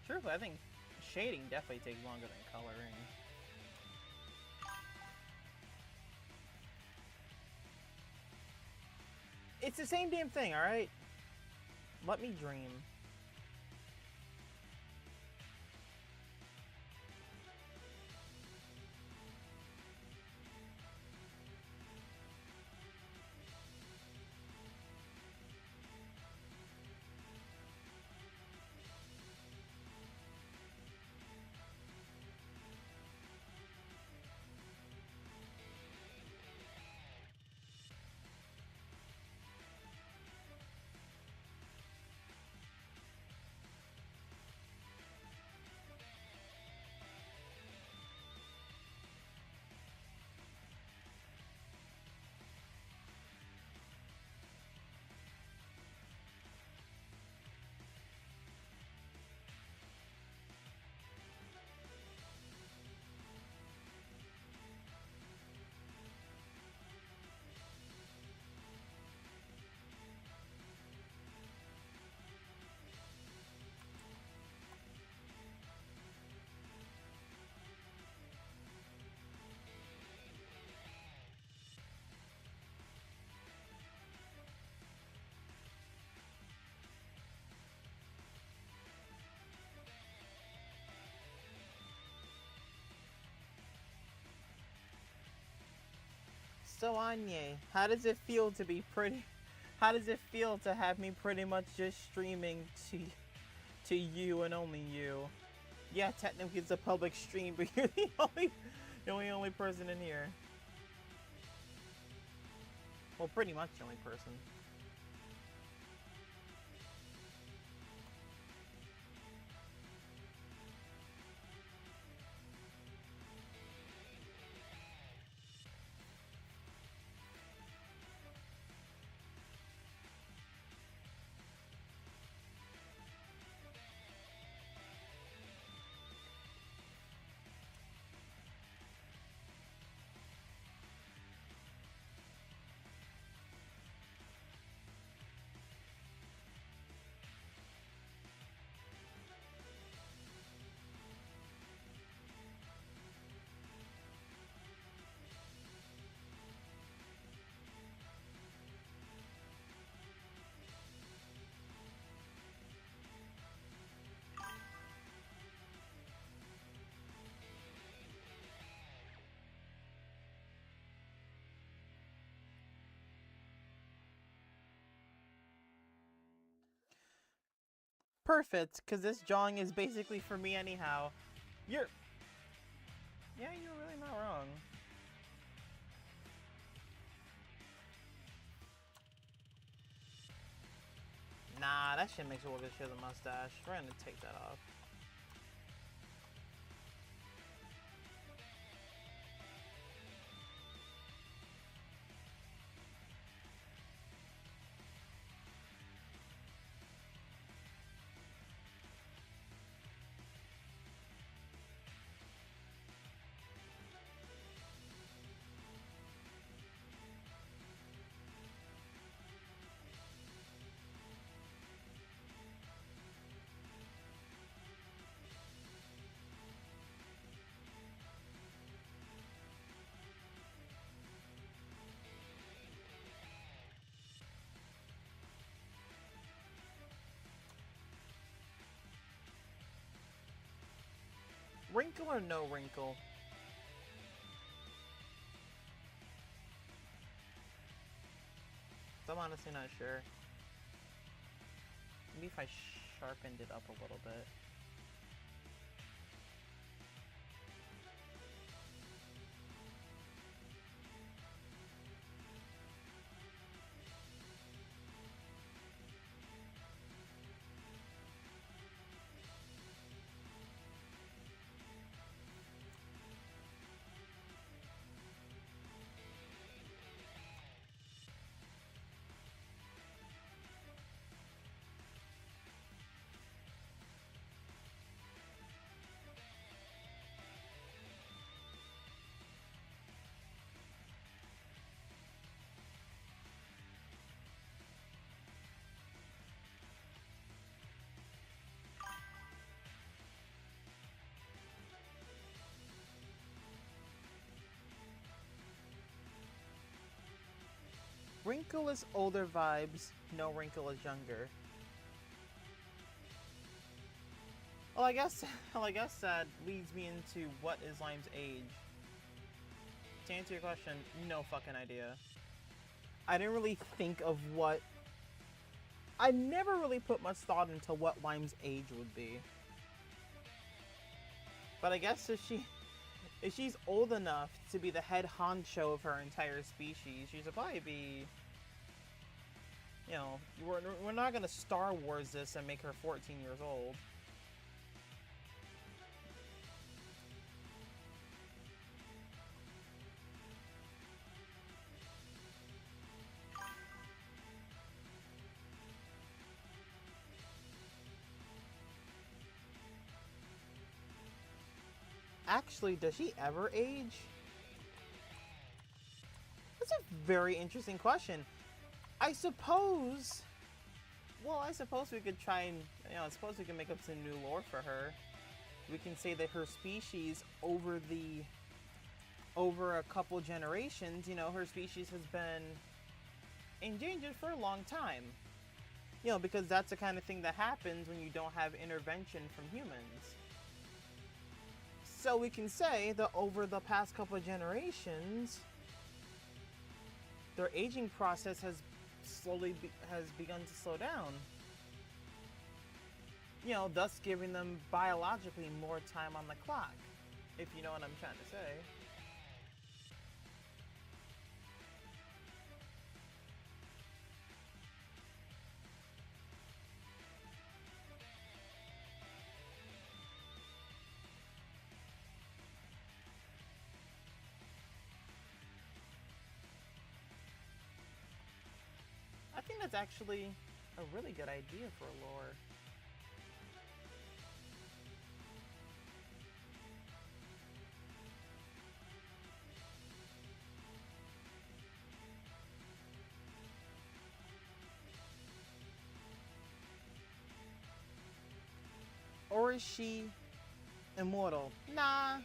Truthfully, I think shading definitely takes longer than coloring. It's the same damn thing, alright? Let me dream. So Anya, how does it feel to be pretty? How does it feel to have me pretty much just streaming to you and only you? Yeah, technically it's a public stream, but you're the only person in here. Well, pretty much the only person. perfect, because this drawing is basically for me anyhow. Yeah, you're really not wrong. Nah, that shit makes it look good shit, the mustache. We're gonna take that off. Wrinkle or no wrinkle? I'm honestly not sure. Maybe if I sharpened it up a little bit. Wrinkle is older vibes, no wrinkle is younger. Well, I guess that leads me into what is Lime's age. To answer your question, no fucking idea. I didn't really think of what... I never really put much thought into what Lime's age would be. But I guess if she's old enough to be the head honcho of her entire species, she should probably be... You know, we're not gonna Star Wars this and make her 14 years old. Actually, does she ever age? That's a very interesting question. I suppose... Well, I suppose we could try and... You know, I suppose we can make up some new lore for her. We can say that her species, over a couple generations, you know, her species has been endangered for a long time. You know, because that's the kind of thing that happens when you don't have intervention from humans. So we can say that over the past couple of generations, their aging process has begun to slow down. You know, thus giving them biologically more time on the clock, if you know what I'm trying to say. I think that's actually a really good idea for a lore. Or is she immortal? Nah.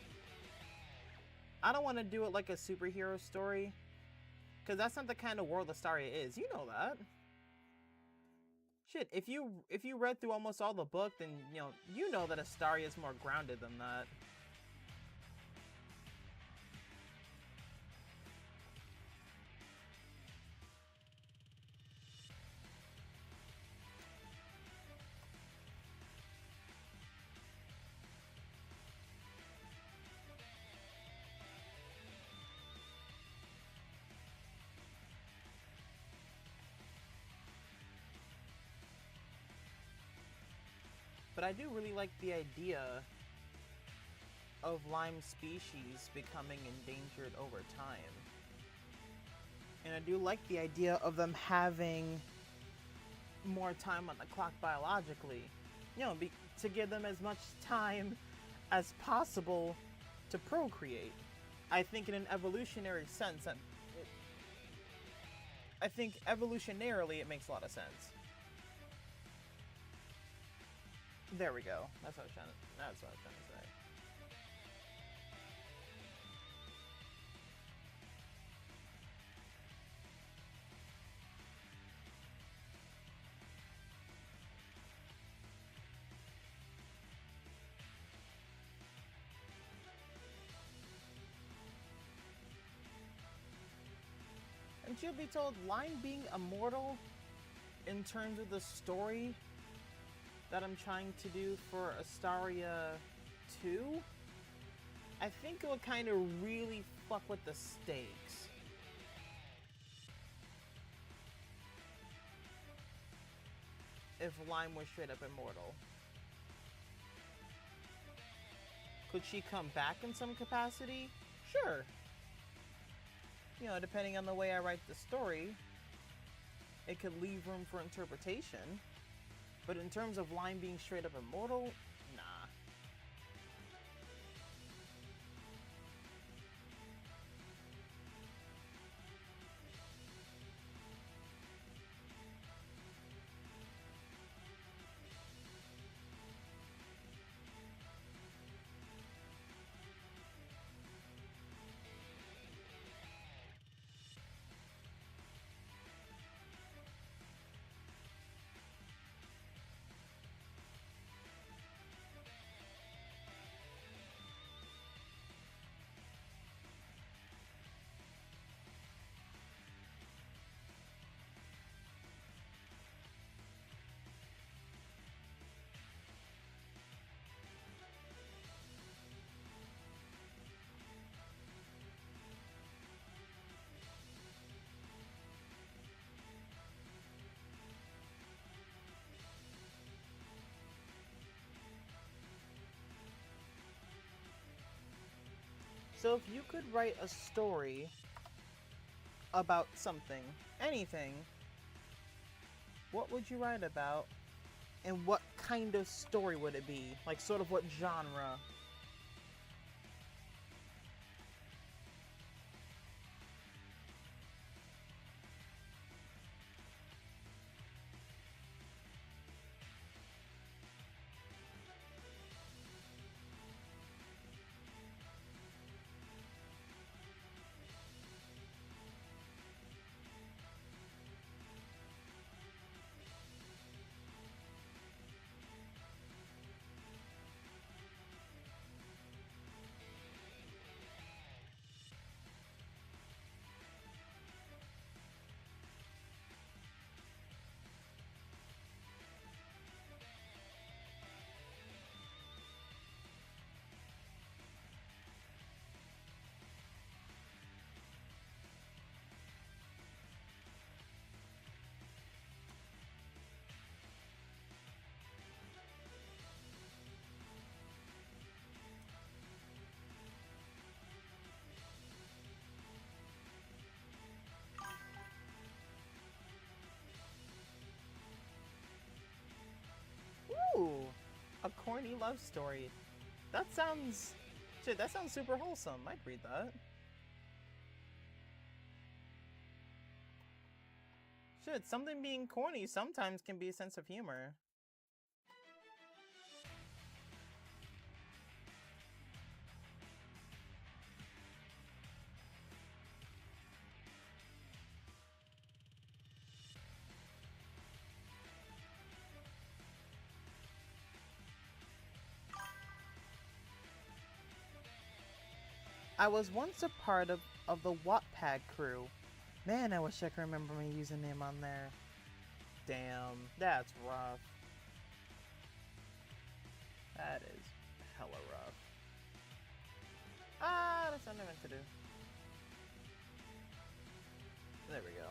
I don't want to do it like a superhero story. Because that's not the kind of world Astaria is. You know that. Shit, if you read through almost all the book, then you know that Astaria is more grounded than that. But I do really like the idea of lime species becoming endangered over time. And I do like the idea of them having more time on the clock biologically. You know, to give them as much time as possible to procreate. I think in an evolutionary sense, I think evolutionarily it makes a lot of sense. There we go. That's what I was trying to say. And you'll be told, Lime being immortal in terms of the story that I'm trying to do for Astaria 2, I think it will kind of really fuck with the stakes. If Lime was straight up immortal. Could she come back in some capacity? Sure. You know, depending on the way I write the story, it could leave room for interpretation. But in terms of Lime being straight up immortal, nah. So if you could write a story about something, anything, what would you write about? And what kind of story would it be? Like, sort of what genre? Ooh, a corny love story. That sounds... Shit, that sounds super wholesome. I'd read that. Shit, something being corny sometimes can be a sense of humor. I was once a part of the Wattpad crew. Man, I wish I could remember my username on there. Damn, that's rough. That is hella rough. Ah, that's what I meant to do. There we go.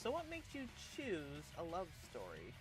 So what makes you choose a love story?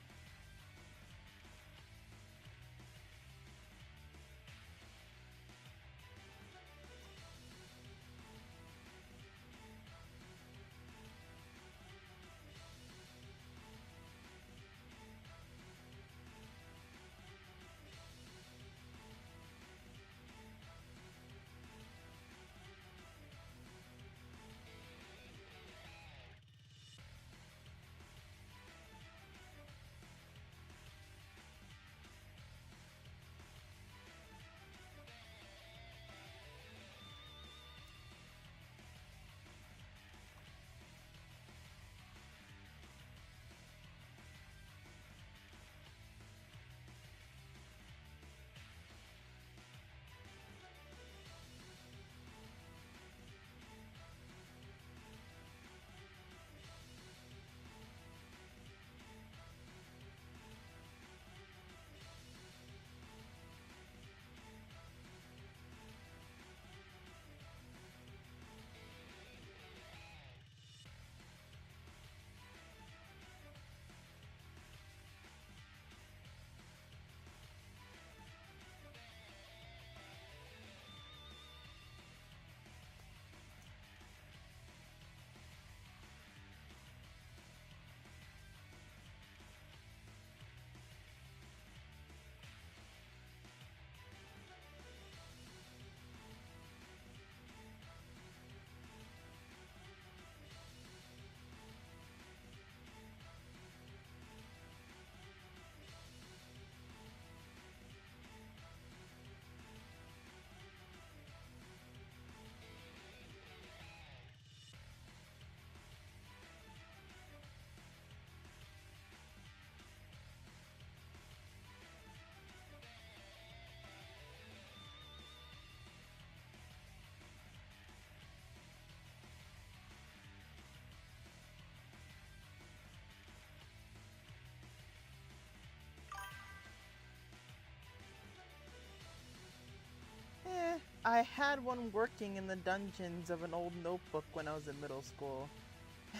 I had one working in the dungeons of an old notebook when I was in middle school,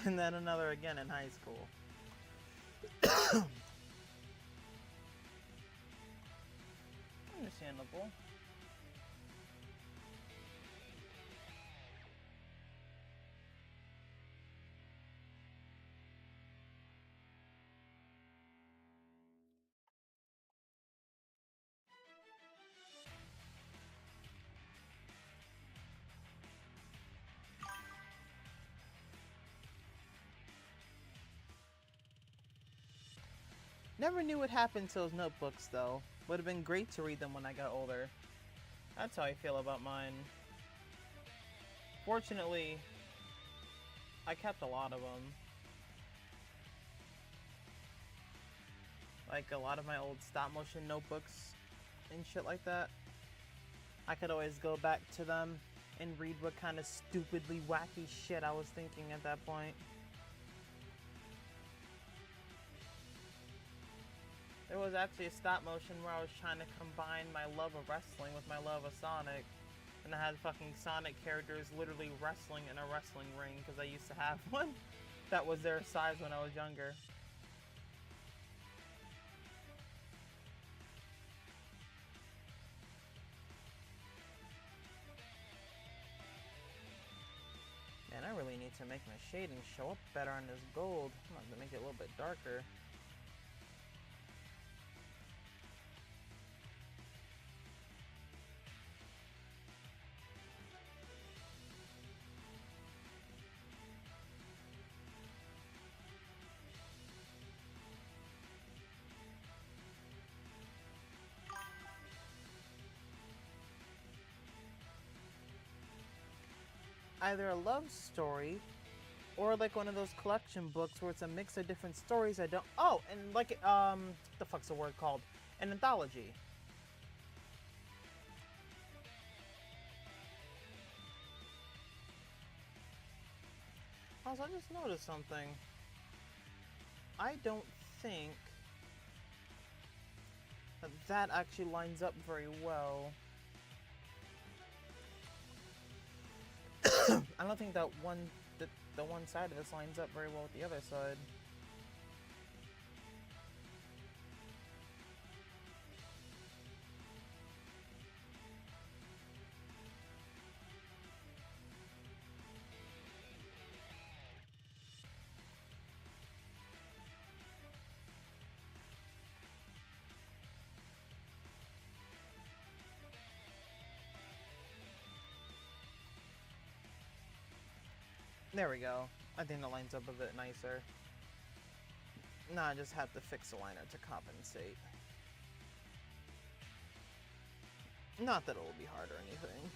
and then another again in high school. Understandable. Never knew what happened to those notebooks, though. Would have been great to read them when I got older. That's how I feel about mine. Fortunately, I kept a lot of them. Like a lot of my old stop motion notebooks and shit like that. I could always go back to them and read what kind of stupidly wacky shit I was thinking at that point. There was actually a stop motion where I was trying to combine my love of wrestling with my love of Sonic. And I had fucking Sonic characters literally wrestling in a wrestling ring because I used to have one that was their size when I was younger. Man, I really need to make my shading show up better on this gold. I'm going to make it a little bit darker. Either a love story or like one of those collection books where it's a mix of different stories I don't... Oh, and like, the fuck's the word called? An anthology. Also, I just noticed something. I don't think that that actually lines up very well. I don't think that one the one side of this lines up very well with the other side. There we go. I think that lines up a bit nicer. Now I just have to fix the liner to compensate. Not that it will be hard or anything.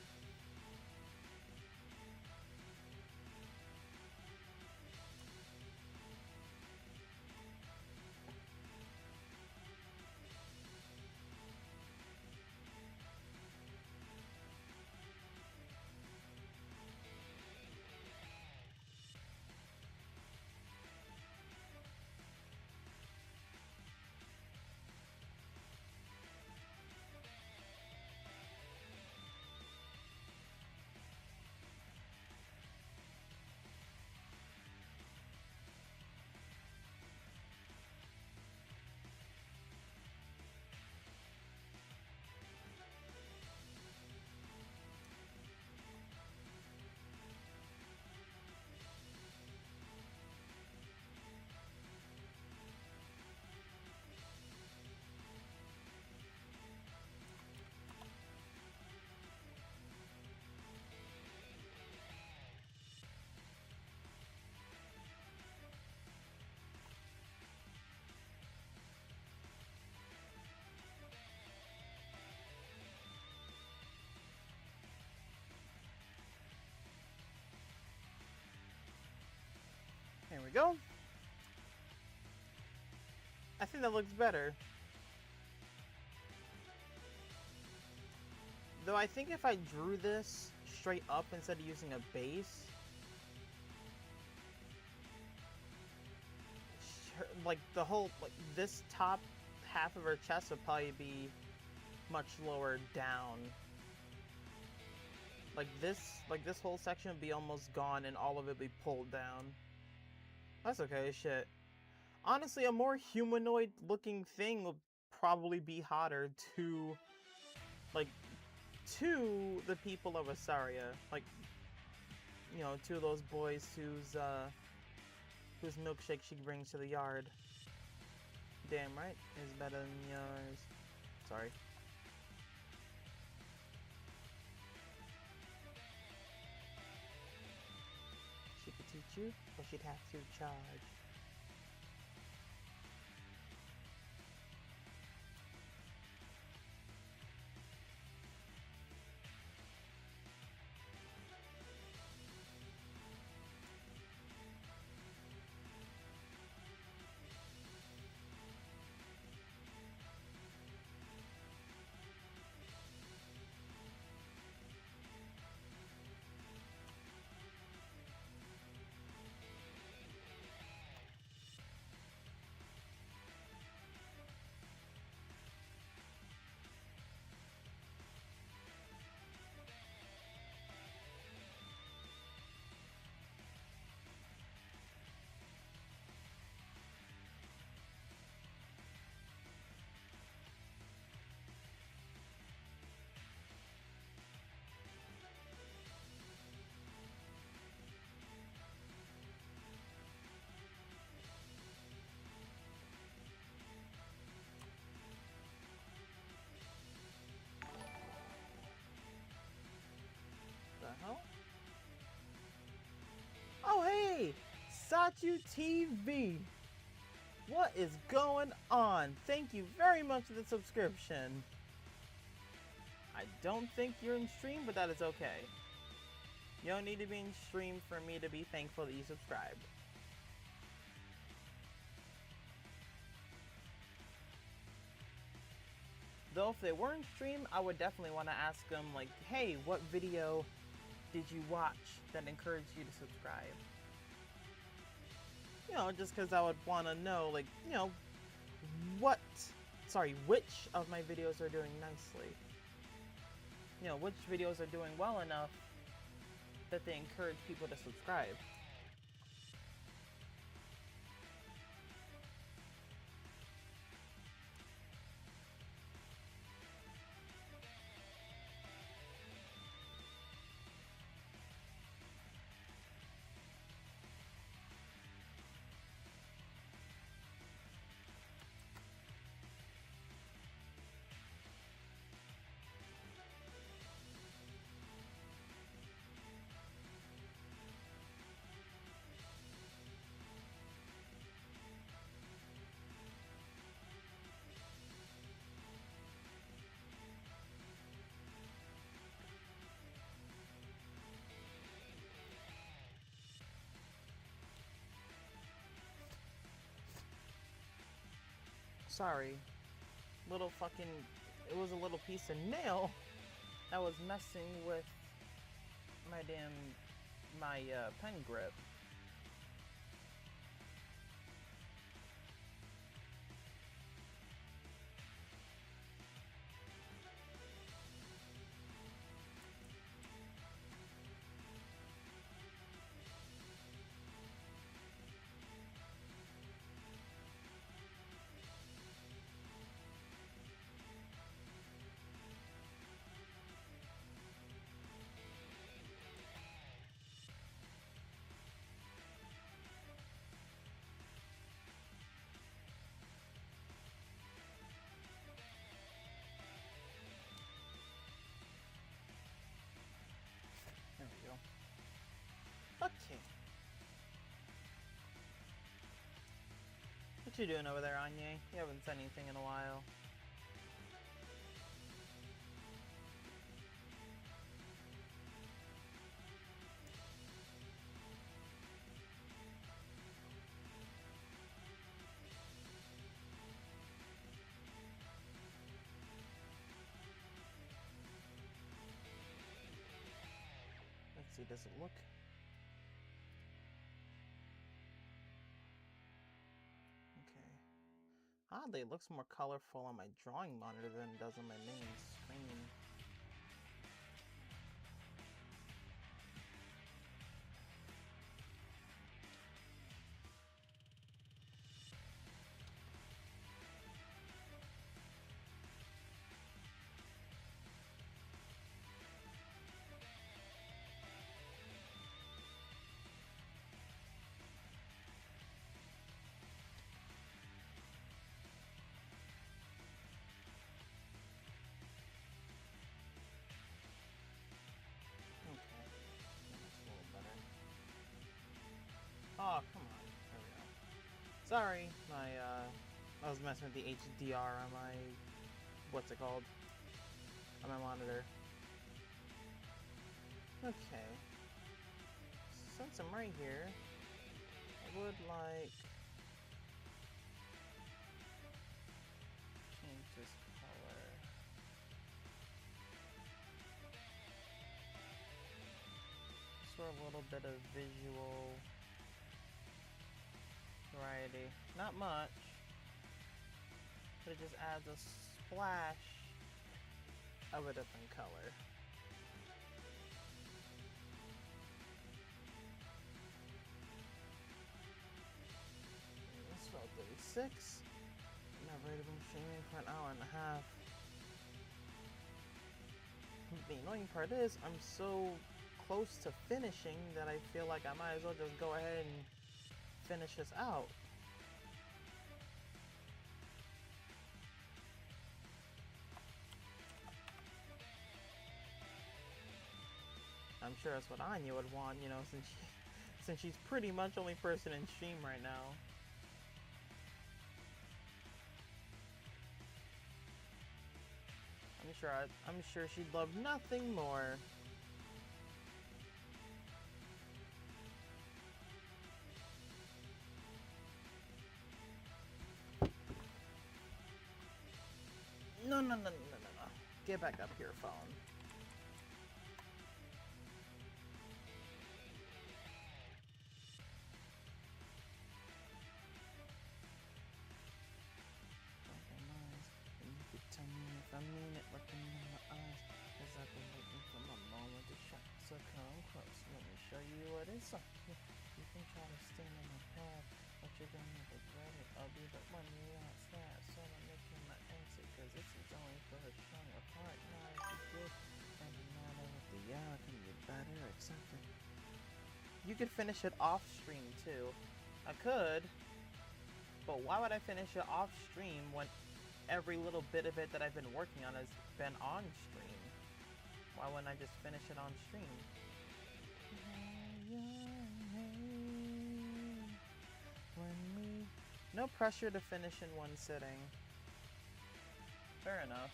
There we go. I think that looks better. Though I think if I drew this straight up instead of using a base, like the whole, like this top half of her chest would probably be much lower down. Like this whole section would be almost gone and all of it would be pulled down. That's okay, shit. Honestly, a more humanoid looking thing would probably be hotter to, like, to the people of Astaria. Like, you know, to those boys whose milkshake she brings to the yard. Damn right, is better than yours. Sorry. She could teach you, but she'd have to charge. The hell? Oh hey! Satu TV! What is going on? Thank you very much for the subscription. I don't think you're in stream, but that is okay. You don't need to be in stream for me to be thankful that you subscribed. Though if they were in stream, I would definitely want to ask them, like, hey, what video did you watch that encouraged you to subscribe? You know, just because I would want to know, like, you know, which of my videos are doing nicely. You know, which videos are doing well enough that they encourage people to subscribe. sorry. Little fucking... It was a little piece of nail that was messing with my pen grip. There we go. Okay. What you doing over there, Anya? You haven't said anything in a while. Let's see, does it look? Okay. Oddly, it looks more colorful on my drawing monitor than it does on my main screen. Oh, come on. There we go. Sorry, I was messing with the HDR on my, what's it called? On my monitor. Okay. Since I'm right here, I would like... change this color. Just for a little bit of visual variety. Not much, but it just adds a splash of a different color. It's 12:36. I've already been streaming for an hour and a half. The annoying part is I'm so close to finishing that I feel like I might as well just go ahead and finish this out. I'm sure that's what Anya would want, you know, since she's pretty much only person in stream right now. I'm sure she'd love nothing more. No. Get back up here, phone. Tell me if I mean it, looking in my eyes, cause I've been waiting for my moment to shine. So come close, let me show you what it's like. You can try to stand in my path, but you're gonna regret it. I'll be the one you last that. So I'm making my exit, cause this is only for a stronger part. Now if you good, and no matter what the outcome, you better accept it. You could finish it off stream too. I could, but why would I finish it off stream when every little bit of it that I've been working on has been on stream? Why wouldn't I just finish it on stream? No pressure to finish in one sitting. Fair enough.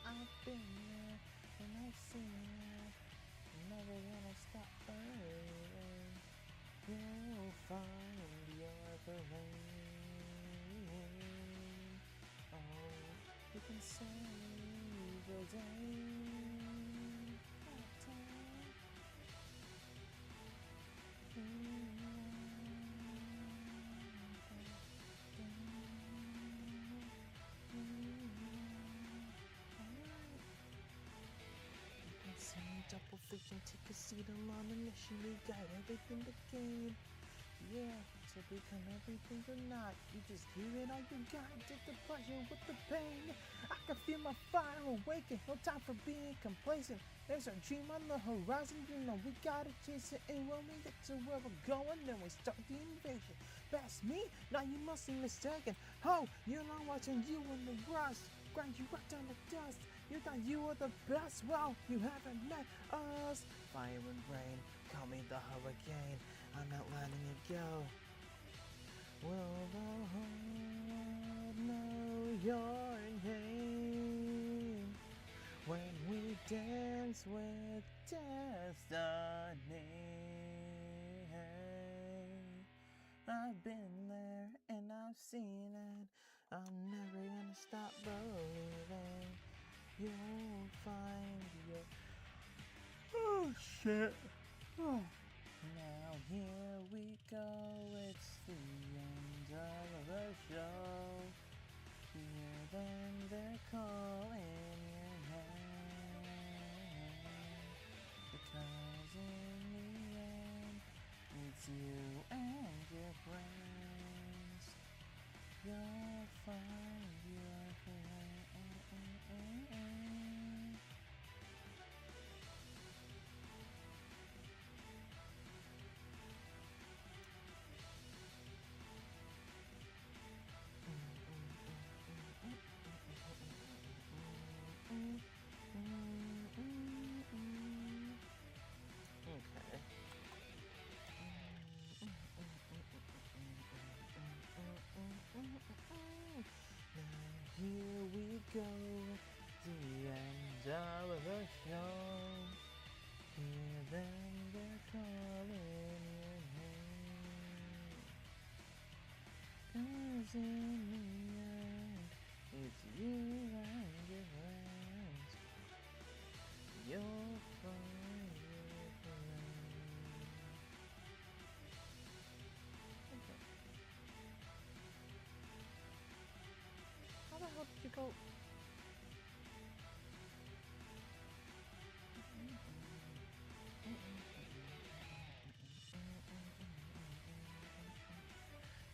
I've been there and I've seen it. Never gonna stop believing. You'll find your brain. save the day. Double freaking take a seat, I'm on a mission, we got everything to gain. Yeah, to become everything or not. You just give it all you got, take the pleasure with the pain. I can feel my fire awaken, no time for being complacent. There's a dream on the horizon, you know we gotta chase it. And when we get to where we're going, then we start the invasion. Past me? Now you must be mistaken. Oh, you're not watching you in the rush. Grind you right down the dust. You thought you were the best? Well, you haven't met us. Fire and rain, call me the hurricane. I'm not letting it go. Will the whole world know you're in pain when we dance with destiny? I've been there and I've seen it. I'm never gonna stop believing. You'll find your... Oh shit. Oh. Now here we go, it's the end of the show. Hear them, they're calling your name. Because in the end, it's you and your friends. You'll find your friend. Okay. Now here we go, the end of the show. Hear them, they're calling your name. 'Cause in the end, it's you and your friends. You'll find your friends. Okay. How the hell did you go?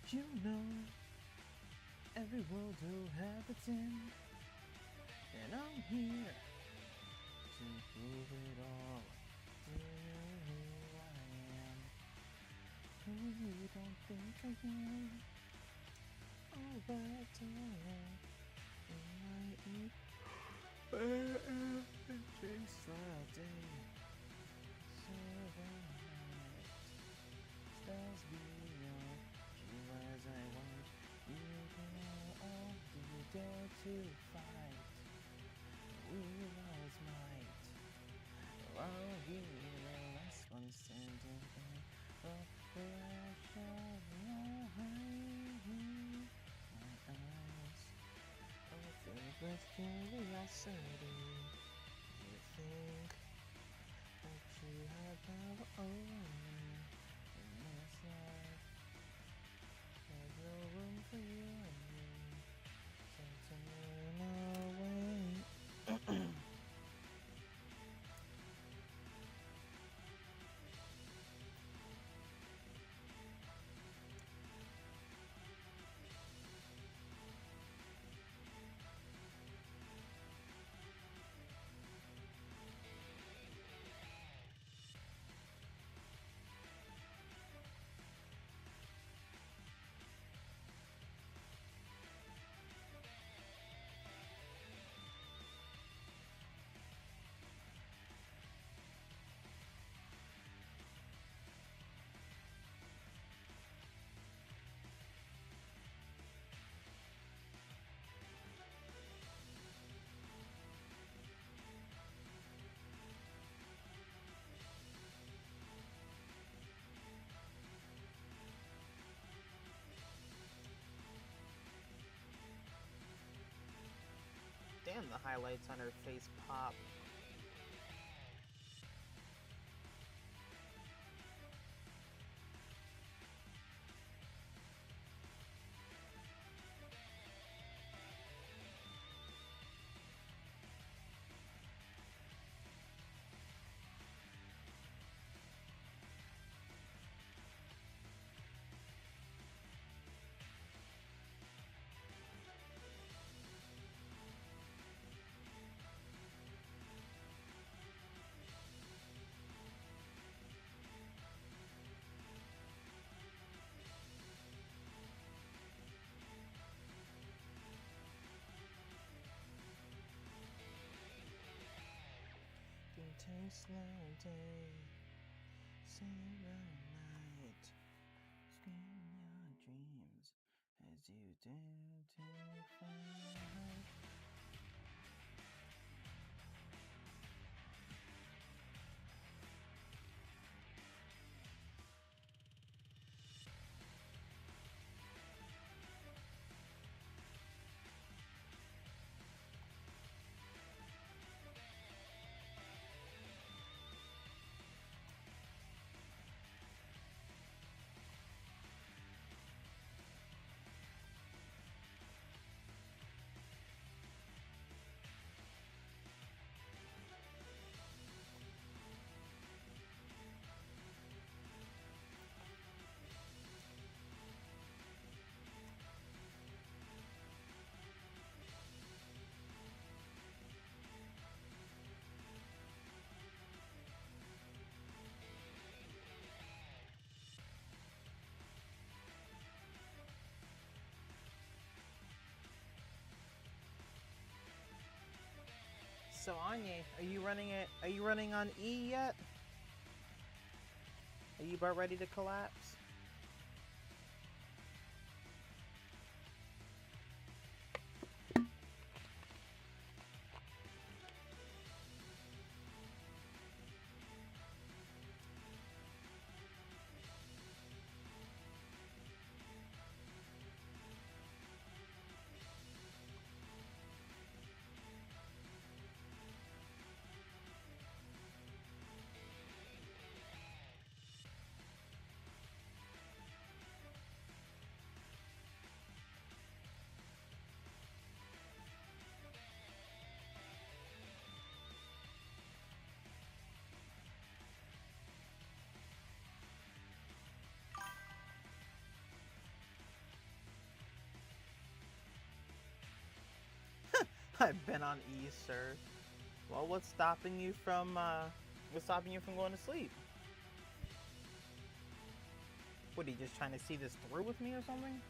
You know, every world will have its end, and I'm here to prove it all to you who I am, who you don't think I am. All that time I eat and chase the day, so the night spells beyond you as I watch you go all the dare to fight. We was might. I'll be the last one standing in the flash of my eyes. I filled with curiosity. You think that you have power over me in this life? There's no room for you and me, so turn away. Damn, the highlights on her face pop. Take slow day, sing all night, scream your dreams as you dare to fight. So Anya, are you running it? Are you running on E yet? Are you about ready to collapse? I've been on E, sir. Well, what's stopping you from going to sleep? What, are you just trying to see this through with me or something?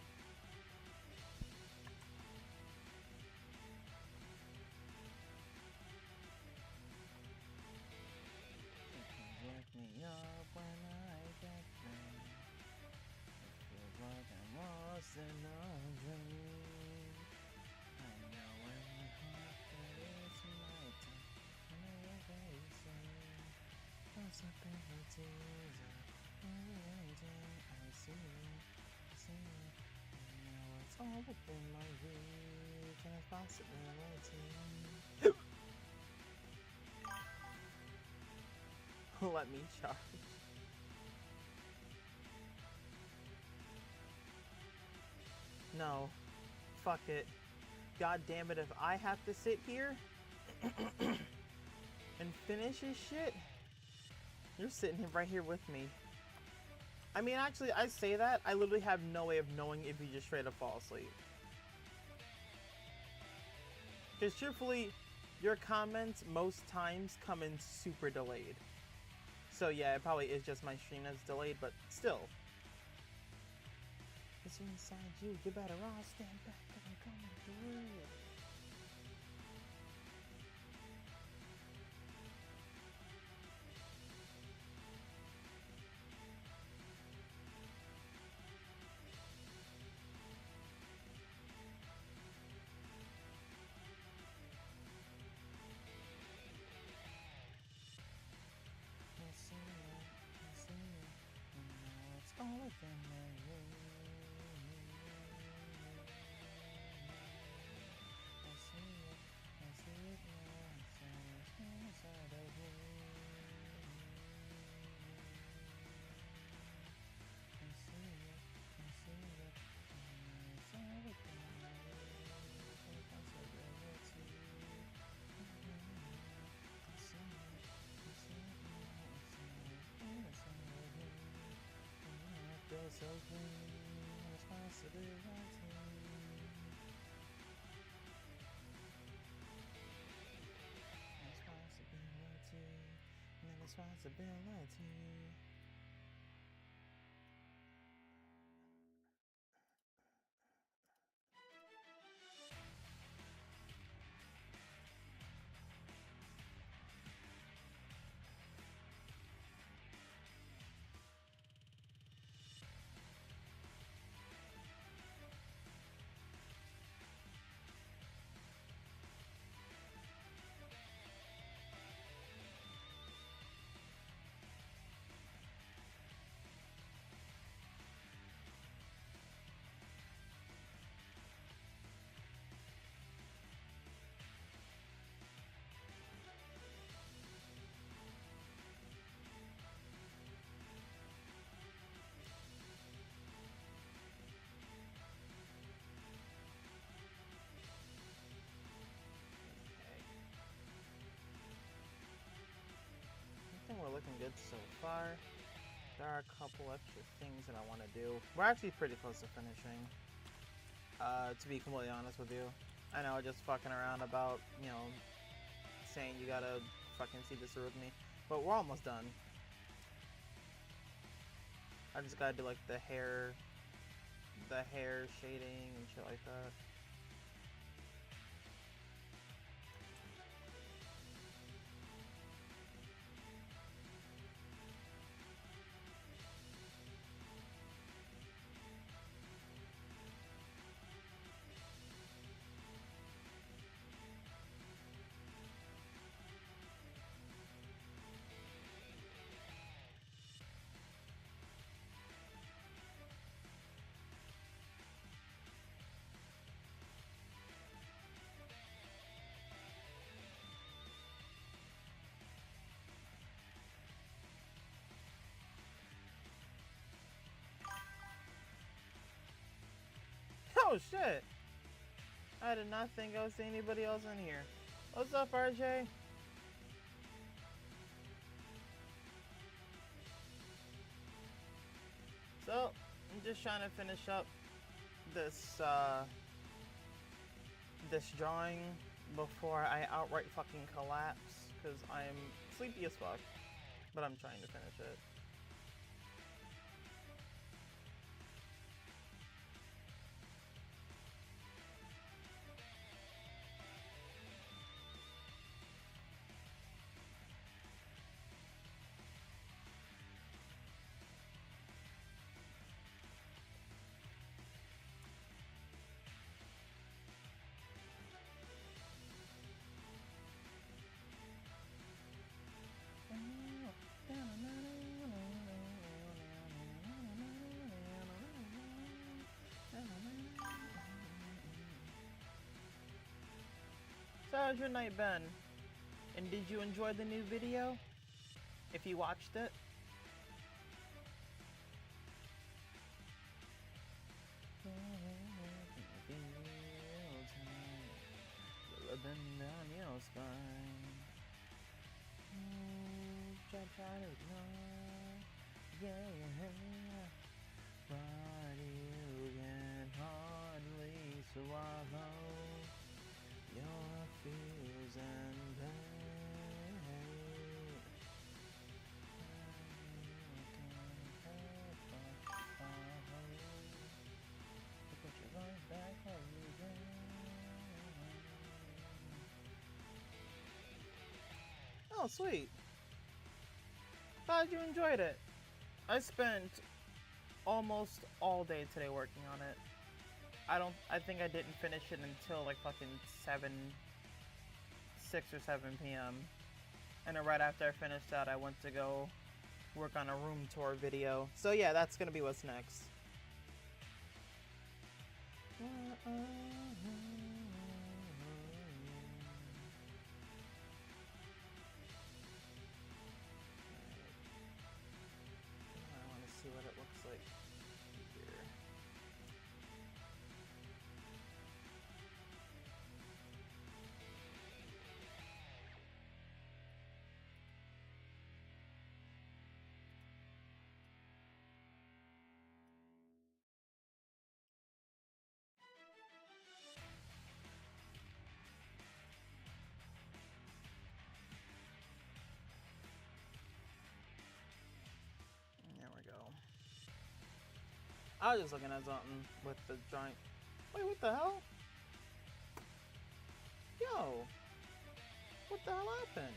Wake me up when I get there. It feels like I'm lost in a dream. I know in my heart that it's my time. And they say, possibilities are waiting. I see it. And now it's all within my reach and it's possibility. Let me charge. No. Fuck it. God damn it, if I have to sit here and finish his shit, you're sitting right here with me. I mean, actually, I say that, I literally have no way of knowing if you just straight up fall asleep. Because truthfully, your comments most times come in super delayed. So yeah, it probably is just my stream that's delayed, but still. It's inside you, you better all stand back because I'm coming through. All within my reach. I see it, so clean, responsibility. Responsibility. I think we're looking good so far. There are a couple extra things that I want to do. We're actually pretty close to finishing. To be completely honest with you. I know, just fucking around about, you know, saying you gotta fucking see this through with me. But we're almost done. I just gotta do like the hair shading and shit like that. Oh shit! I did not think I would see anybody else in here. What's up, RJ? So, I'm just trying to finish up this this drawing before I outright fucking collapse, because I'm sleepy as fuck, but I'm trying to finish it. So how's your night been? And did you enjoy the new video? If you watched it? Down your spine. Try to ignore. Yeah. But you can hardly swallow your fears and pain. Put your voice back again. Oh, sweet. Glad you enjoyed it. I spent almost all day today working on it. I think I didn't finish it until like fucking 6 or 7 p.m. And then right after I finished that, I went to go work on a room tour video. So yeah, that's gonna be what's next. I want to see what it looks like here. I was just looking at something with the drawing. Wait, what the hell? Yo, what the hell happened?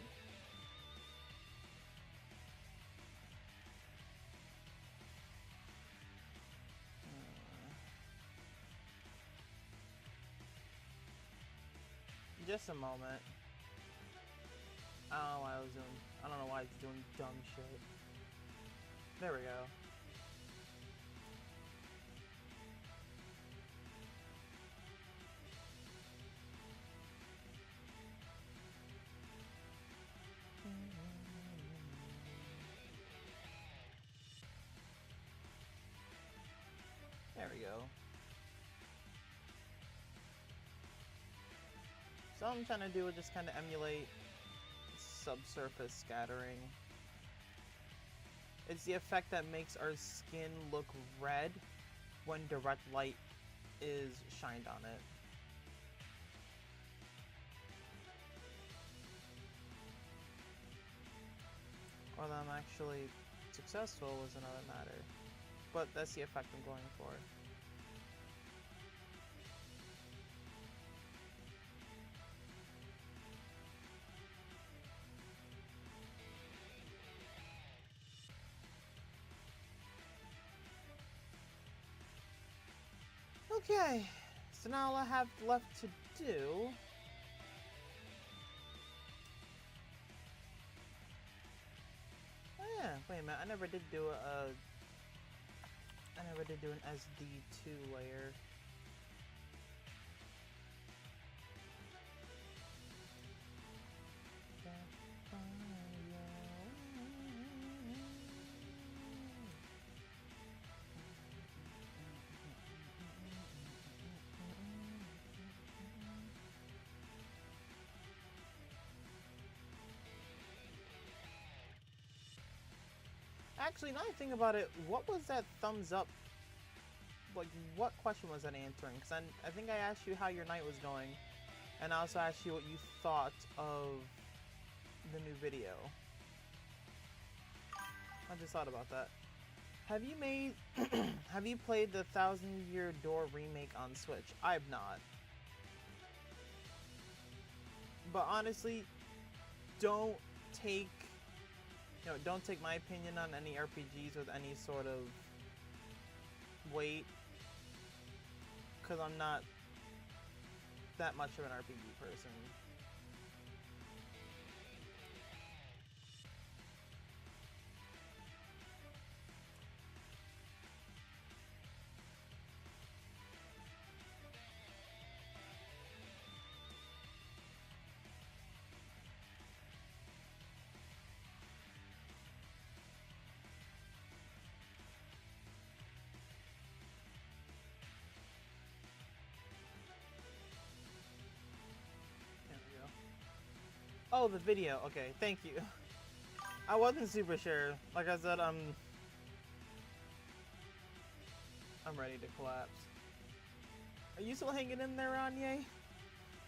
Just a moment. I don't know why I was doing. I don't know why it's doing dumb shit. There we go. There we go. So all I'm trying to do is just kind of emulate subsurface scattering. It's the effect that makes our skin look red when direct light is shined on it. Whether I'm actually successful is another matter. But that's the effect I'm going for. Okay, so now all I have left to do oh yeah, wait a minute, I never did do an SD2 layer. Actually, now I think about it, what was that thumbs up? Like, what question was that answering? Because I think I asked you how your night was going, and I also asked you what you thought of the new video. I just thought about that. Have you made, have you played the 1000 Year Door remake on Switch? I've not. But honestly, don't take my opinion on any RPGs with any sort of weight, because I'm not that much of an RPG person. Oh, the video. Okay, thank you. I wasn't super sure. Like I said, I'm ready to collapse. Are you still hanging in there, Anye?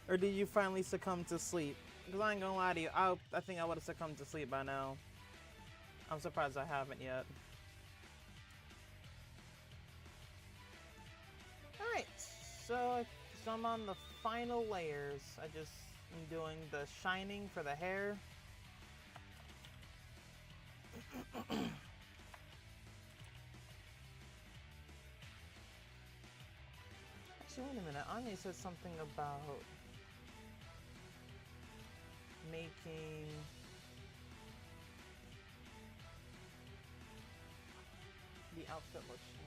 Or did you finally succumb to sleep? Because I ain't gonna lie to you, I think I would have succumbed to sleep by now. I'm surprised I haven't yet. Alright, so I'm on the final layers. I just am doing the shining for the hair. Actually, wait a minute. Anya said something about making the outfit look shiny.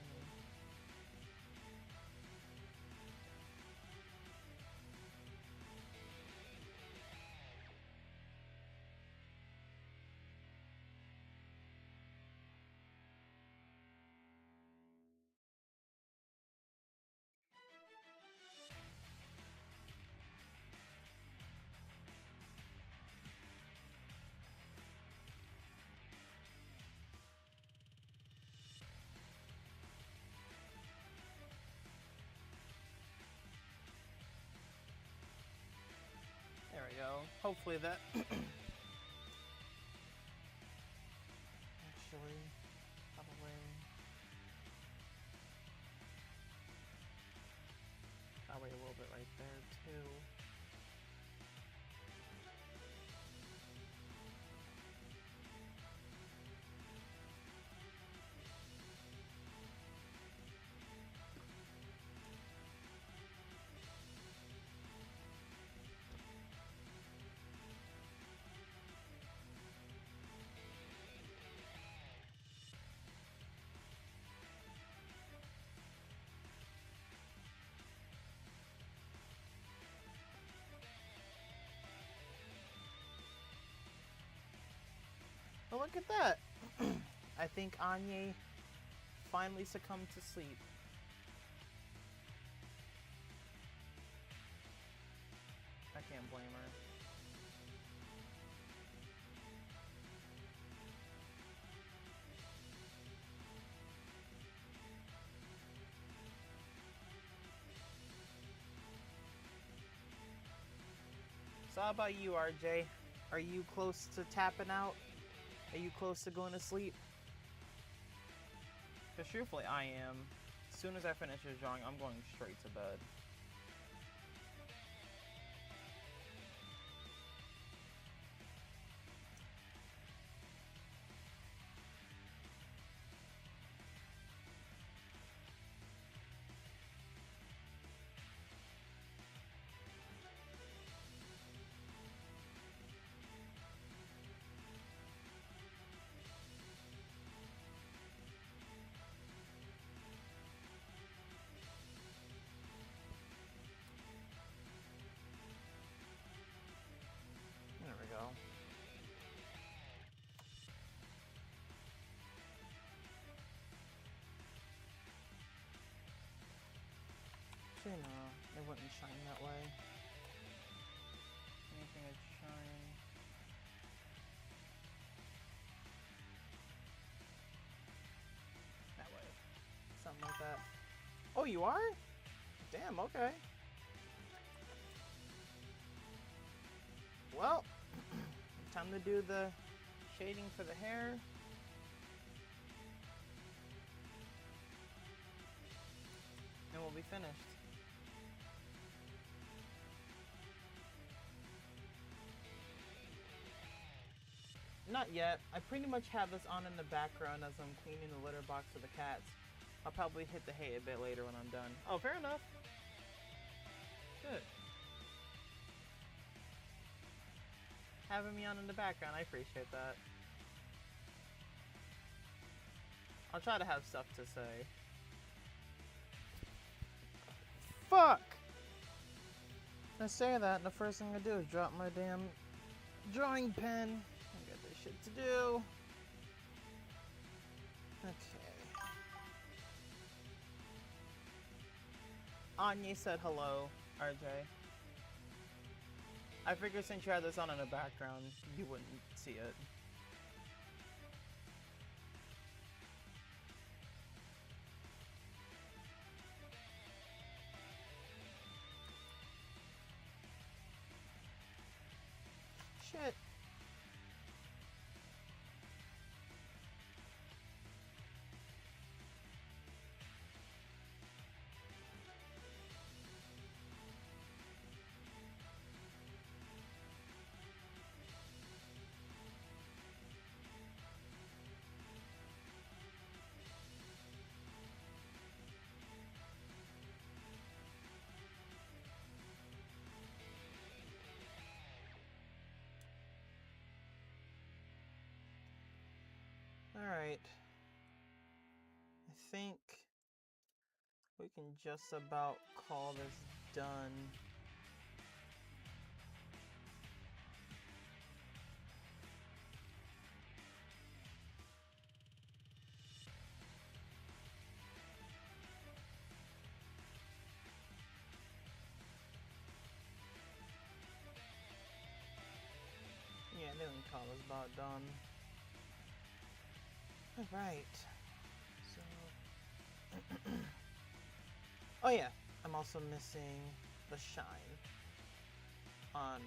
There we go. Hopefully that actually probably look at that. I think Anya finally succumbed to sleep. I can't blame her. So how about you, RJ? Are you close to tapping out? Are you close to going to sleep? Because truthfully, I am. As soon as I finish this drawing, I'm going straight to bed. There we go. Actually, no, it wouldn't shine that way. Anything would shine. That way. Something like that. Oh, you are? Damn, okay. Well, time to do the shading for the hair. And we'll be finished. Not yet. I pretty much have this on in the background as I'm cleaning the litter box for the cats. I'll probably hit the hay a bit later when I'm done. Oh, fair enough. Good. Having me on in the background, I appreciate that. I'll try to have stuff to say. Fuck! I say that, and the first thing I do is drop my damn drawing pen. I got this shit to do. Okay. Anya said hello, RJ. I figured since you had this on in the background, you wouldn't see it. Shit. Alright. I think we can just about call this done. Yeah, they can call this about done. Alright. So oh yeah, I'm also missing the shine on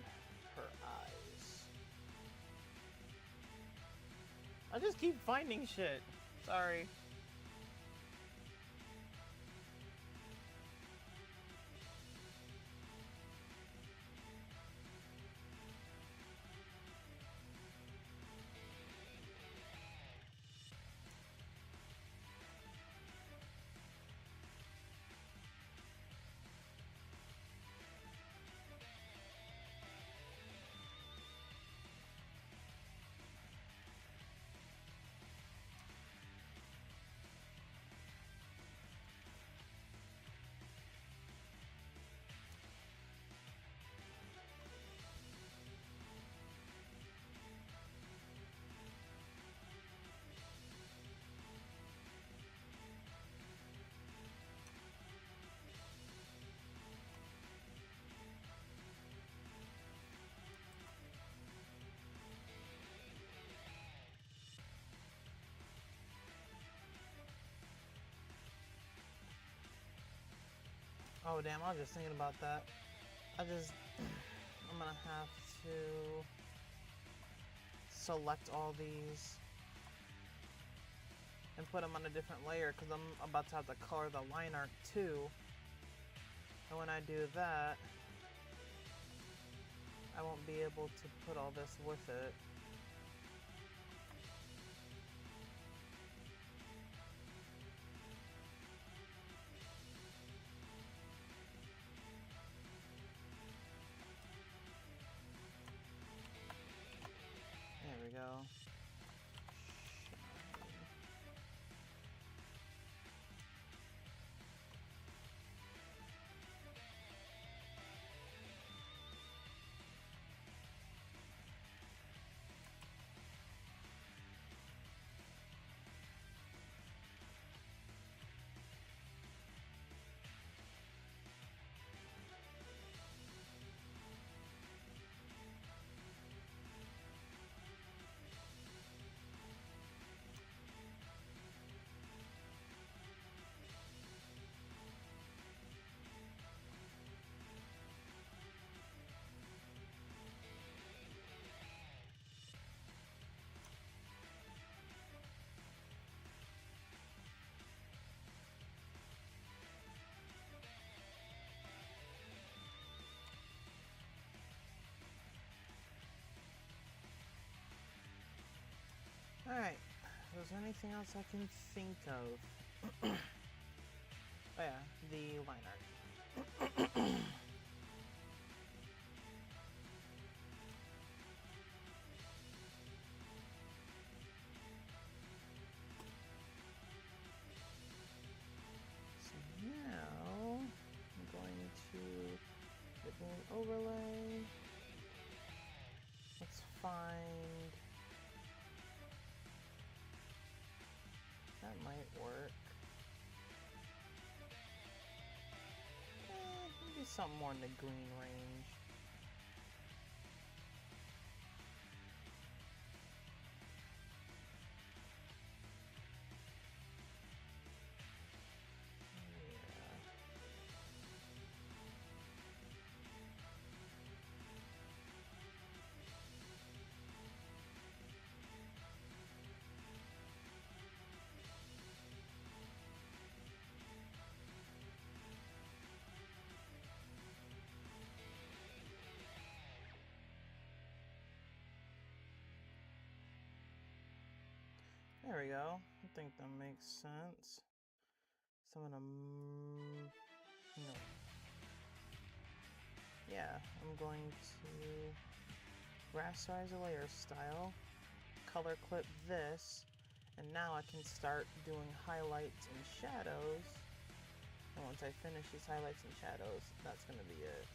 her eyes. I just keep finding shit. Sorry. Oh damn, I was just thinking about that. I'm gonna have to select all these and put them on a different layer because I'm about to have to color the line art too. And when I do that, I won't be able to put all this with it. There we go. Alright, is there anything else I can think of? Oh yeah, the line art. So now, I'm going to get an overlay. Let's find... That might work. Maybe something more in the green range. There we go. I think that makes sense. So I'm gonna, no. Yeah, I'm going to rasterize a layer style, color clip this, and now I can start doing highlights and shadows. And once I finish these highlights and shadows, that's gonna be it.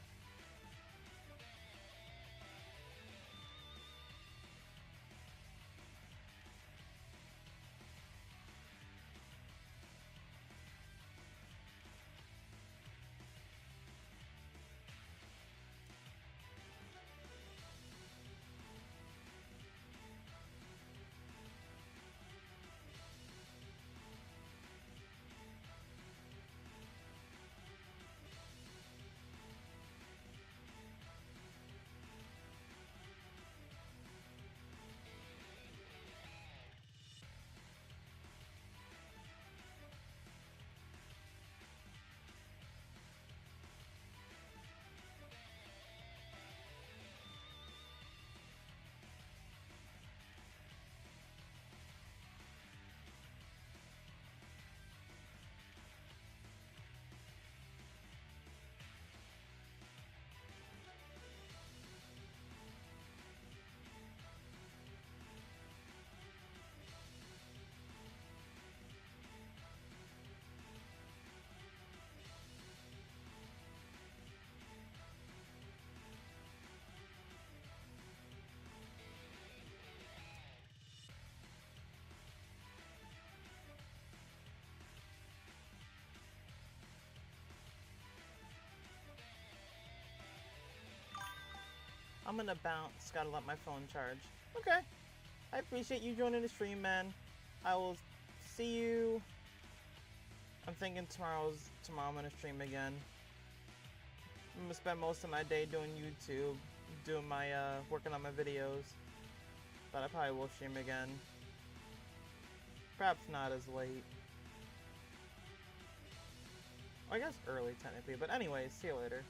I'm gonna bounce, gotta let my phone charge. Okay, I appreciate you joining the stream, man. I will see you. I'm thinking tomorrow I'm gonna stream again. I'm gonna spend most of my day doing YouTube, doing my, working on my videos. But I probably will stream again. Perhaps not as late. I guess early, technically. But anyways, see you later.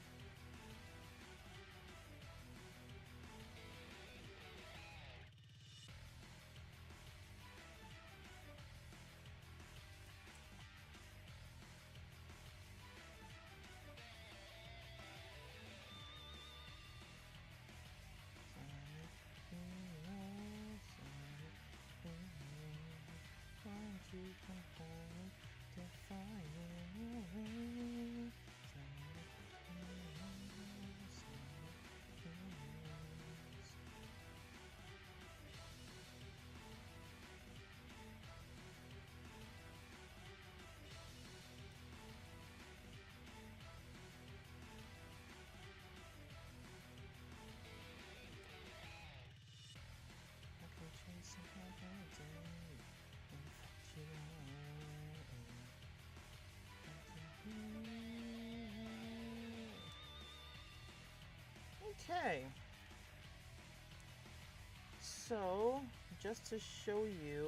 Okay. So, just to show you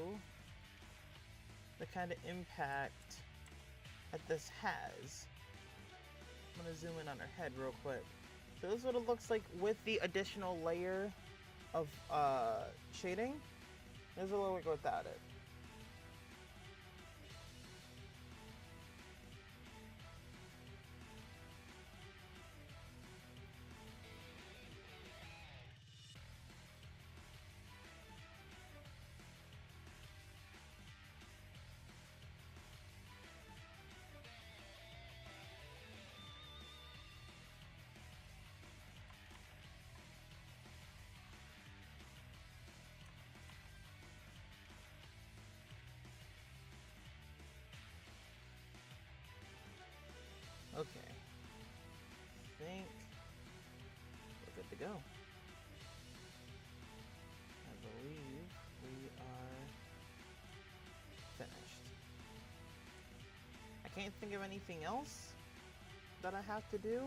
the kind of impact that this has, I'm gonna zoom in on her head real quick. So this is what it looks like with the additional layer of shading. This is what it looks like without it. Okay. I think we're good to go. I believe we are finished. I can't think of anything else that I have to do.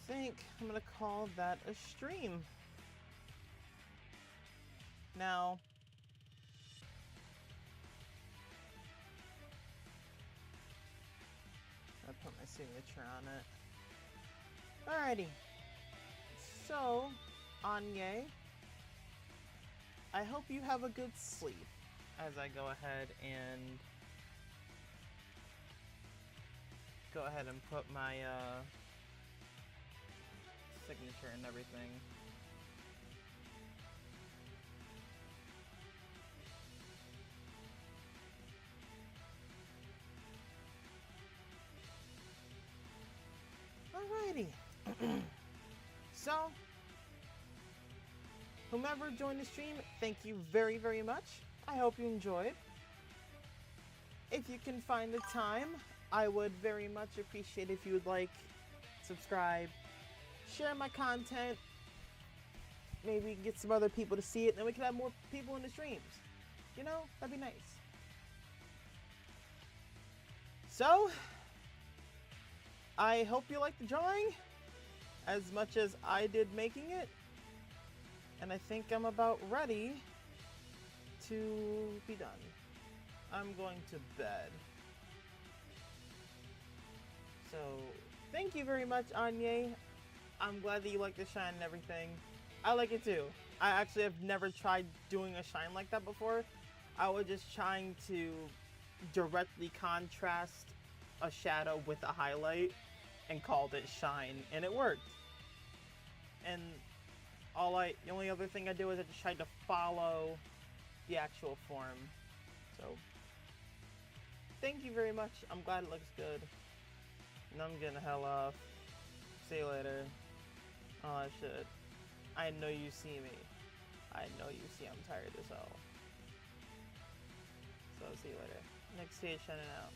I think I'm gonna call that a stream. Now, I'll put my signature on it. Alrighty. So, Anye, I hope you have a good sleep as I go ahead and put my signature and everything. Alrighty. So, whomever joined the stream, thank you very, very much. I hope you enjoyed. If you can find the time, I would very much appreciate if you would like, subscribe, share my content. Maybe we can get some other people to see it, and then we can have more people in the streams. You know, that'd be nice. So, I hope you liked the drawing as much as I did making it. And I think I'm about ready to be done. I'm going to bed. So, thank you very much, Anye. I'm glad that you like the shine and everything. I like it too. I actually have never tried doing a shine like that before. I was just trying to directly contrast a shadow with a highlight and called it shine, and it worked. And the only other thing I do is I just tried to follow the actual form. So, thank you very much. I'm glad it looks good. And I'm getting the hell off. See you later. Oh, I should. I know you see me. I know you see I'm tired as hell. So, see you later. Next stage, shining out.